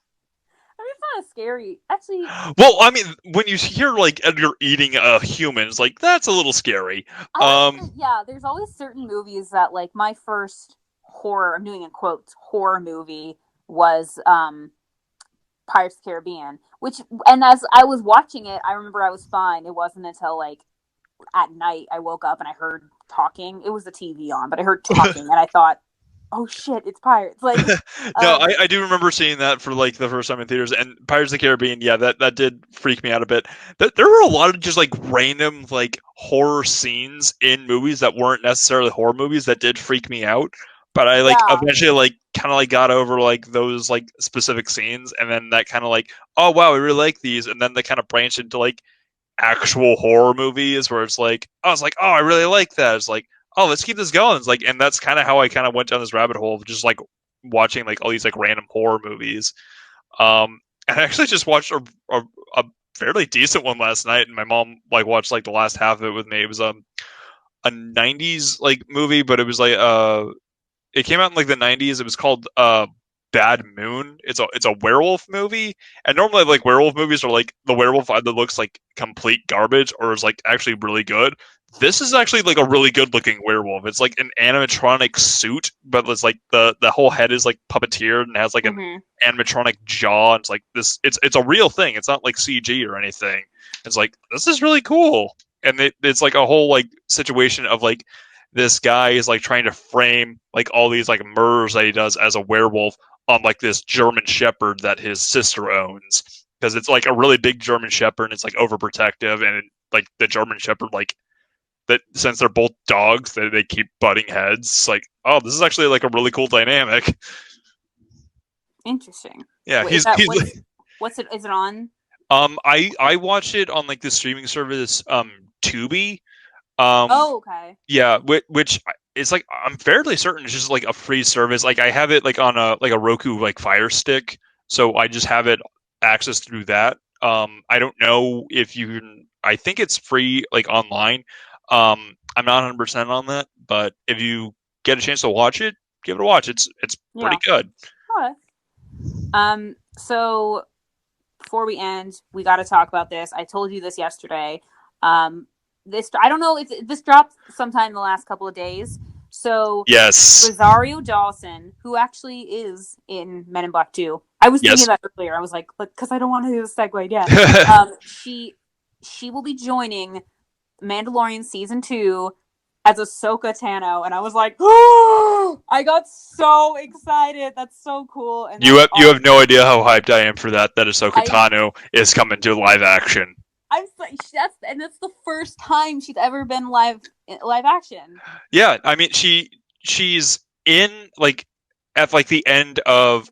I mean, it's not as scary, actually. Well, I mean, when you hear like Edgar eating humans, like that's a little scary. I Um, like yeah. There's always certain movies that like my first horror. I'm doing in quotes horror movie was Pirates of the Caribbean. Which, and as I was watching it, I remember I was fine. It wasn't until like at night I woke up and I heard talking. It was the TV on, but I heard talking and I thought, oh shit, it's pirates. Like, No, um, I do remember seeing that for like the first time in theaters, and Pirates of the Caribbean. Yeah, that did freak me out a bit. There were a lot of just like random like horror scenes in movies that weren't necessarily horror movies that did freak me out. But I like yeah, eventually like kind of like got over like those like specific scenes, and then that kind of like, oh wow, I really like these, and then they kind of branched into like actual horror movies where it's like I was like, oh, I really like that. It's like, oh, let's keep this going. It's like, and that's kind of how I kind of went down this rabbit hole of just like watching like all these like random horror movies. And I actually just watched a fairly decent one last night, and my mom like watched like the last half of it with me. It was a '90s like movie, but it was like it came out in like the '90s. It was called Bad Moon. It's a werewolf movie, and normally like werewolf movies are like the werewolf either looks like complete garbage or is like actually really good. This is actually like a really good looking werewolf. It's like an animatronic suit, but it's like the whole head is like puppeteered and has like an mm-hmm. animatronic jaw. It's like this. It's a real thing. It's not like CG or anything. It's like this is really cool, and it's like a whole like situation of like this guy is like trying to frame like all these like murders that he does as a werewolf on like this German Shepherd that his sister owns because it's like a really big German Shepherd and it's like overprotective and like the German Shepherd like that since they're both dogs they keep butting heads. It's like, oh, this is actually like a really cool dynamic. Interesting. Yeah, Wait, is he's that he's what's it? Is it on? I watched it on like the streaming service Tubi. Um Oh, okay. Yeah, which is like I'm fairly certain it's just like a free service. Like I have it like on a Roku like Fire Stick, so I just have it access through that. I don't know if you can. I think it's free like online. I'm not 100% on that, but if you get a chance to watch it, give it a watch. It's pretty Yeah. good. Okay. So before we end, we got to talk about this. I told you this yesterday. This I don't know if this dropped sometime in the last couple of days. So Yes, Rosario Dawson, who actually is in Men in Black 2. I was thinking yes. that earlier. I was like, because I don't want to do the segue yet. She will be joining Mandalorian season 2 as Ahsoka Tano, and I was like, oh, I got so excited. That's so cool, and You that's have you awesome. have no idea how hyped I am for that. That Ahsoka I Tano is coming to live action. I'm like, that's the first time she's ever been live action. Yeah, I mean she's in like at like the end of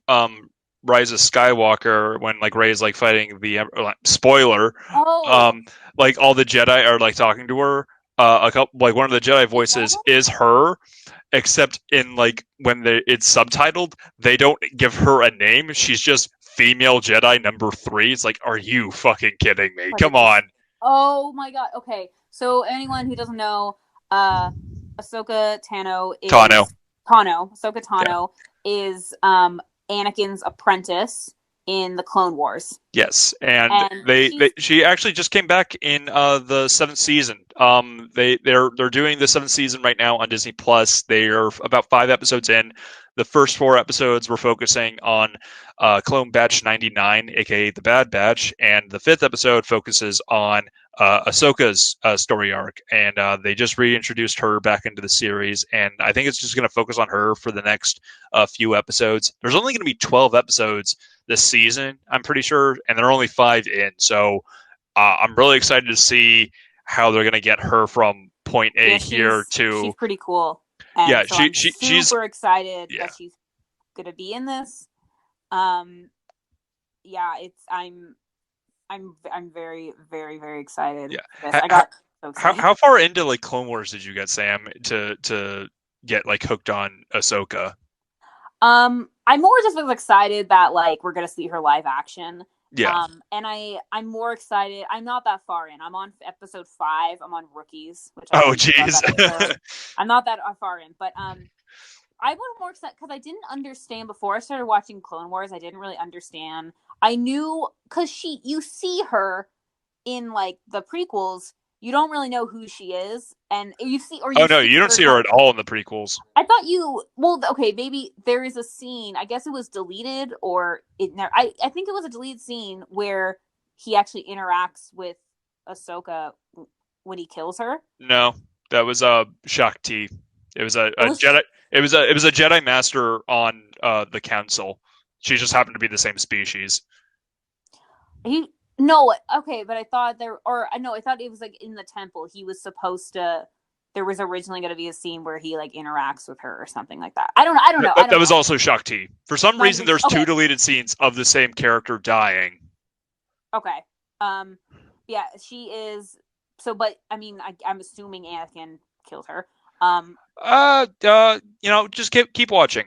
Rise of Skywalker when like Rey's like fighting the spoiler, Oh, um like all the Jedi are like talking to her. A couple like one of the Jedi is one of voices them? is her, except in like when it's subtitled, they don't give her a name. She's just female Jedi number 3. It's like, are you fucking kidding me? Like Come it's on, just. Oh my god. Okay, so anyone who doesn't know, uh, Ahsoka Tano Tano. is Tano. Ahsoka Yeah. Tano is Anakin's apprentice in the Clone Wars, Yes, and and they she actually just came back in the seventh season. They're doing the seventh season right now on Disney Plus. They are about 5 episodes in. The first 4 episodes were focusing on Clone Batch 99, aka the Bad Batch, and the fifth episode focuses on Ahsoka's story arc. And they just reintroduced her back into the series, and I think it's just going to focus on her for the next few episodes. There's only going to be 12 episodes this season, I'm pretty sure, and they're only 5 in. So I'm really excited to see how they're going to get her from point A yeah, here she's to pretty cool, yeah. and so I'm She's super excited yeah that she's gonna be in this. Um, yeah, it's I'm very very very excited yeah. for this. How, I got so how excited. how far into like Clone Wars did you get, Sam, to get like hooked on Ahsoka? I'm more just was excited that like we're gonna see her live action. Yeah. And I'm more excited. I'm not that far in. I'm on episode 5. I'm on Rookies, which I Oh, can talk about geez. that later. I'm not that far in, but I was more excited because I didn't understand before I started watching Clone Wars. I didn't really understand. I knew because you see her in like the prequels. you don't really know who she is, and you see or Oh you no, see you don't her see her kind at of. all in the prequels. I thought you well, okay, maybe there is a scene. I guess it was deleted or it never. I think it was a deleted scene where he actually interacts with Ahsoka when he kills her. No, that was Shakti. It was It a was Jedi. It was a Jedi Master on the Council. She just happened to be the same species. he no okay, but I thought there or I know I thought it was like in the temple. He was supposed to. There was originally going to be a scene where he like interacts with her or something like that. I don't know. I don't know. I That don't was know. also Shakti. For some Might have reason, been there's two okay. deleted scenes of the same character dying. Okay. Um. Yeah, she is. So, but I mean, I'm assuming Anakin killed her. Um. Just keep watching.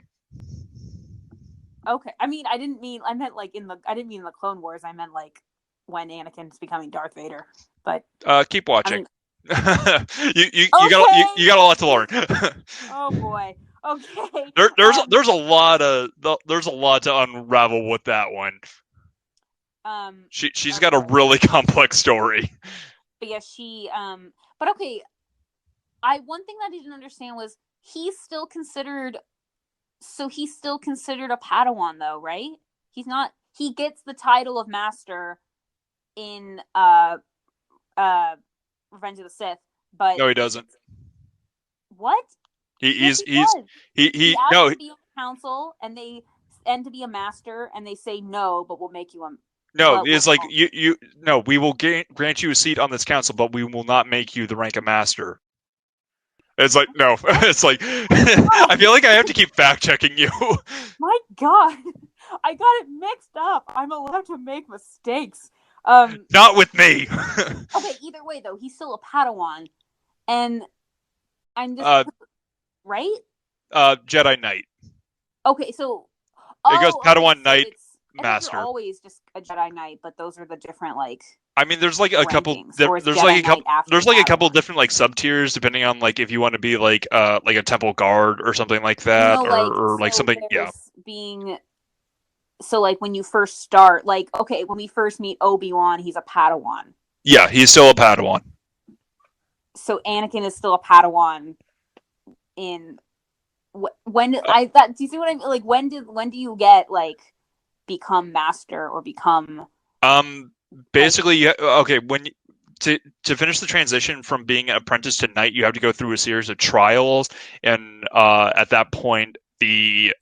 Okay. I mean, I didn't mean. I meant like in the. I didn't mean in the Clone Wars. I meant like when Anakin's becoming Darth Vader. But Keep I watching. mean, You got a okay. lot to learn. Oh boy. Okay. There's a lot to unravel with that one. Um. She's got a Okay. really complex story. But yeah, she. But okay. I one thing that I didn't understand was he's still considered. So he's still considered a Padawan, though, right? He's not. He gets the title of Master in uh Revenge of the Sith, but No, he doesn't. what? He, Yes, he's he he's does. He he asks no to be on the council, and to be a master, and they say no, but we'll make you a. no. But It's we'll, like you no. We will grant you a seat on this council, but we will not make you the rank of master. It's like no. what? It's like Oh I feel like I have to keep fact checking you. my god, I got it mixed up. I'm allowed to make mistakes. Um. Not with me. Okay. Either way, though, he's still a Padawan, and I'm just uh, right. Jedi Knight. Okay, so It goes okay, Padawan so Knight it's I thought you're Master. always just a Jedi Knight, but those are the different like I mean, there's like a couple. rankings, or is There's like Jedi a couple. Knight after There's like a couple Padawan? different like sub tiers depending on like if you want to be like a temple guard or something like You that, know, like or like so something. Yeah, there's being so like when you first start, like okay, when we first meet Obi-Wan, he's a Padawan. yeah, he's still a Padawan. So Anakin is still a Padawan in when Uh, I that do you see what I mean? Like when do you get like become master or become Um, like basically, yeah. Okay, to finish the transition from being an apprentice to knight, you have to go through a series of trials, and at that point, the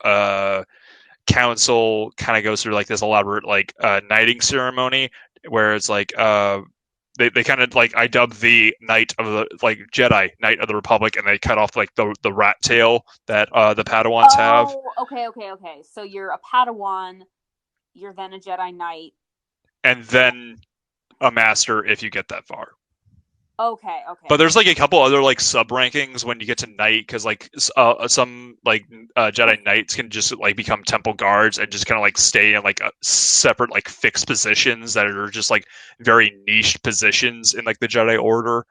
council kind of goes through like this elaborate like knighting ceremony where it's like they kind of like I dub the knight of the like Jedi Knight of the Republic, and they cut off like the rat tail that the Padawans have, oh okay. So you're a Padawan, you're then a Jedi Knight. and And then a master if you get that far. okay. But there's like a couple other like sub rankings when you get to knight because like some like Jedi knights can just like become temple guards and just kind of like stay in like a separate like fixed positions that are just like very niche positions in like the Jedi Order.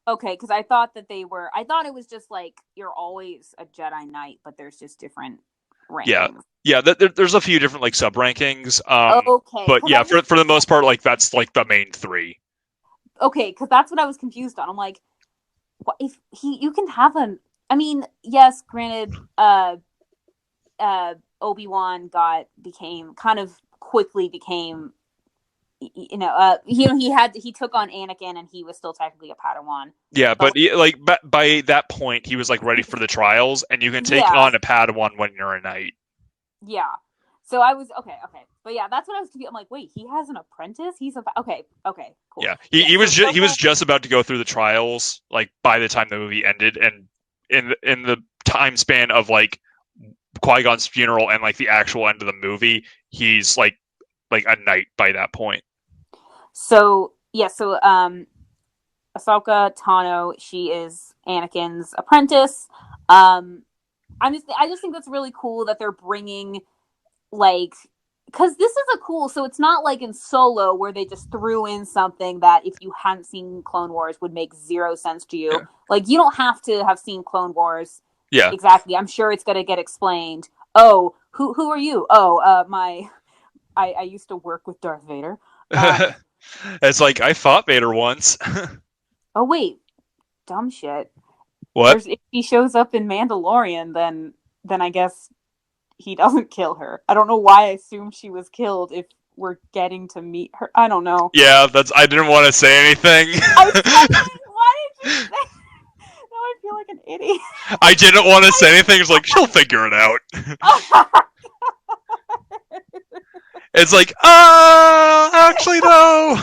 Okay, because I thought that they were. I thought it was just like you're always a Jedi Knight, but there's just different Yeah, rankings. yeah. There's a few different like sub rankings. Okay, But because yeah, I was for the most part, like that's like the main three. okay because that's what I was confused on. I'm like, what if he? You can have an. I mean, yes, granted, Obi-Wan got became kind of quickly became he took on Anakin and he was still technically a Padawan. Yeah, But but like by that point, he was like ready for the trials, and you can take yeah, on a Padawan when you're a knight. yeah. So I was okay. But yeah, that's what I was confused. I'm like, wait, he has an apprentice? He's a okay, cool. Yeah, Yeah, he so he was Ahsoka just about to go through the trials like by the time the movie ended, and in the time span of like Qui-Gon's funeral and like the actual end of the movie, he's like a knight by that point. so yeah, so Ahsoka Tano, she is Anakin's apprentice. Um I just think that's really cool that they're bringing like because this is a cool so it's not like in Solo where they just threw in something that if you hadn't seen Clone Wars would make zero sense to you. Yeah, Like you don't have to have seen Clone Wars yeah. exactly. I'm sure it's going to get explained. Oh, who are you? Oh, my I used to work with Darth Vader. Um It's like I fought Vader once. Oh wait, dumb shit. What? There's if he shows up in Mandalorian, then I guess he doesn't kill her. I don't know why I assumed she was killed if we're getting to meet her. I don't know. Yeah, that's. I didn't want to say anything. I was like, why did you say? Now I feel like an idiot. I didn't want to say anything. It's like she'll figure it out. It's like, actually no.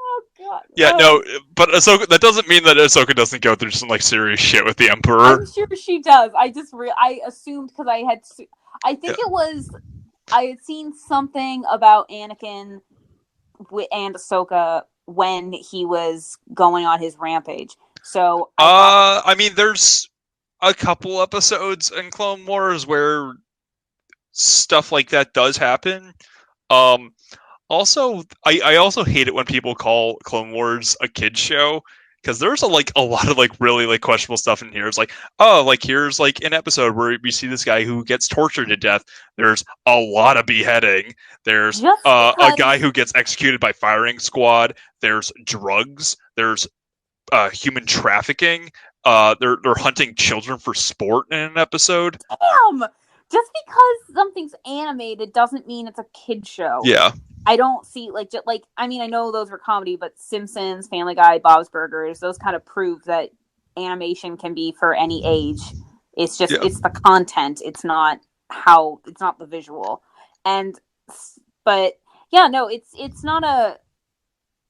Oh god. Yeah, no, but Ahsoka. That doesn't mean that Ahsoka doesn't go through some like serious shit with the I'm Emperor. sure she does. I assumed because I Yeah. think it was I had seen something about Anakin and Ahsoka when he was going on his rampage. So I thought that I mean, there's a couple episodes in Clone Wars where stuff like that does happen. Um, Also, I also hate it when people call Clone Wars a kids show because there's a lot of like really like questionable stuff in here. It's like, oh, like here's like an episode where we see this guy who gets tortured to death. There's a lot of beheading. There's just a guy because who gets executed by firing squad. There's drugs. There's human trafficking. They're hunting children for sport in an episode. damn, just because something's animated doesn't mean it's a kid show. Yeah, I don't see like just like I mean I know those were comedy, but Simpsons, Family Guy, Bob's Burgers, those kind of prove that animation can be for any age. It's just yeah. it's the content. It's not the visual. And but yeah, no, it's not a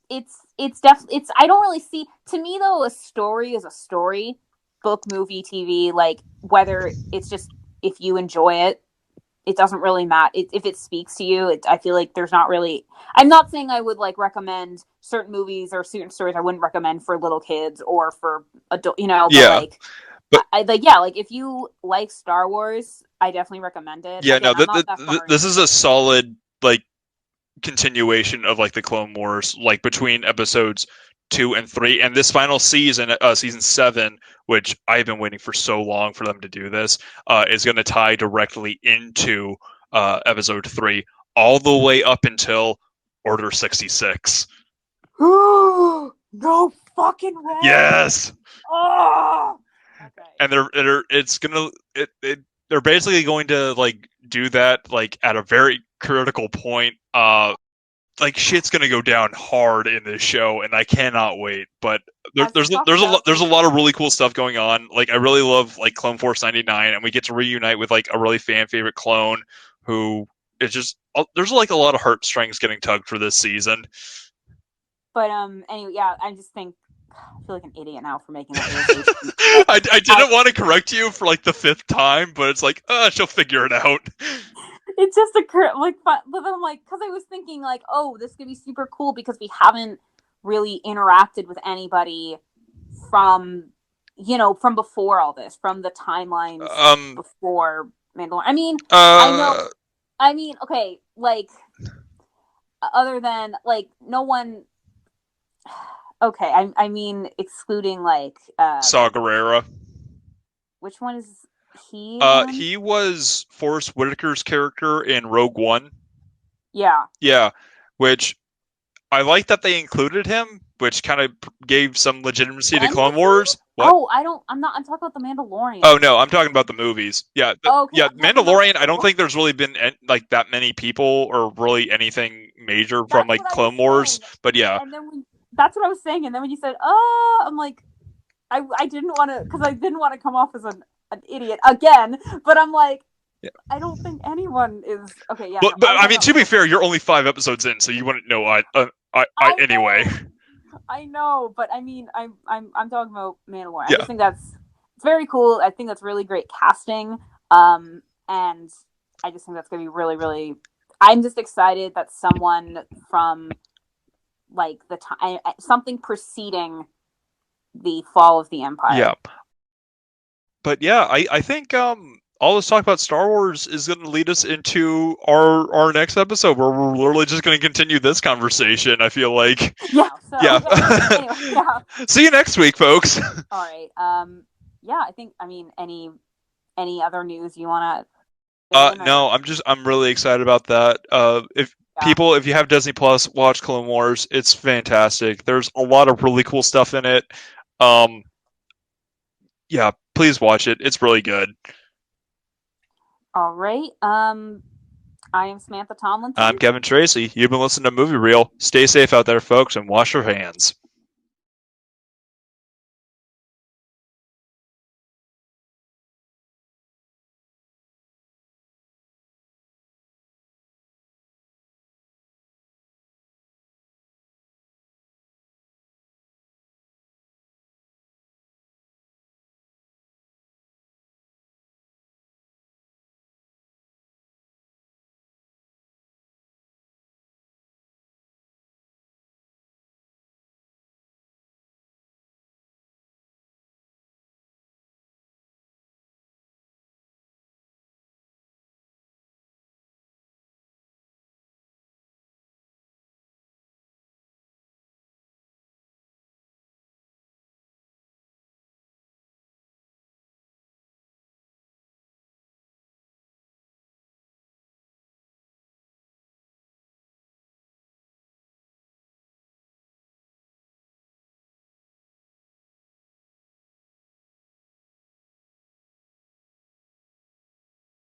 it's definitely it's I don't really see to me though a story is a story, book, movie, TV, like whether it's just if you enjoy it it doesn't really matter if it speaks to you. I feel like there's not really. I'm not saying I would like recommend certain movies or certain stories I wouldn't recommend for little kids or for adult, but Yeah. like, But like yeah, like if you like Star Wars, I definitely recommend it. yeah, Again, no, I'm not that far this into is a it. solid like continuation of like the Clone Wars, like between episodes 2 and 3, and this final season, season 7, which I've been waiting for so long for them to do this, is going to tie directly into episode 3, all the way up until Order 66. No fucking way. Yes, Oh. Okay. and they're basically going to like do that like at a very critical point. Like shit's gonna go down hard in this show, and I cannot wait. But As stuff does there's a in lot of really cool stuff going on. Like I really love like Clone Force 99, and we get to reunite with like a really fan favorite clone who is just there's like a lot of heartstrings getting tugged for this season. but anyway, yeah, I just think I feel like an idiot now for making that realization. But I I didn't want to correct you for like the 5th time, but it's like, she'll figure it out. it just occurred like but then I'm like because I was thinking like oh this could be super cool because we haven't really interacted with anybody from from before all this from the timelines Um, before Mandalorian. I mean I know uh, I mean okay like other than like no one okay I mean excluding like Saw Gerrera. which one is he again? He was Forrest Whitaker's character in Rogue One. Yeah. Yeah, which I like that they included him, which kind of gave some legitimacy to When Clone was he? Wars. What? Oh, I don't. I'm not. I'm talking about the Oh Mandalorian. no, I'm talking about the movies. Yeah, Oh, okay. yeah, Yeah, because I'm Mandalorian. like, I don't what? think there's really been like that many people or really anything major from That's like what I was Clone Wars. saying. But yeah, And then that's what I was saying. And then when you said, "Oh," I'm like, I didn't want to because I didn't want to come off as an idiot again. But I'm like, yeah. I don't think anyone is okay. Yeah, no, But I was I talking mean, about to be fair, Mandalorian. you're only 5 episodes in, so you wouldn't know. I I anyway. know, I know, but I mean, I'm talking about Mandalorian. I Yeah, just think it's very cool. I think that's really great casting. And I just think that's gonna be really, really. I'm just excited that someone from like the time something preceding the fall of the yeah. empire. But yeah, I think all this talk about Star Wars is going to lead us into our next episode where we're literally just going to continue this conversation. I feel like, Yeah. So yeah. yeah. Anyway, yeah. See you next week, folks. All right. Yeah. I think. I mean, any other news you want to? No, I'm really excited about that. If Yeah. People, if you have Disney Plus, watch Clone Wars. It's fantastic. There's a lot of really cool stuff in it. Um, yeah, please watch it. It's really good. All right. I am Samantha I'm Tomlinson. Kevin Tracy. You've been listening to Movie Reel. Stay safe out there, folks, and wash your hands.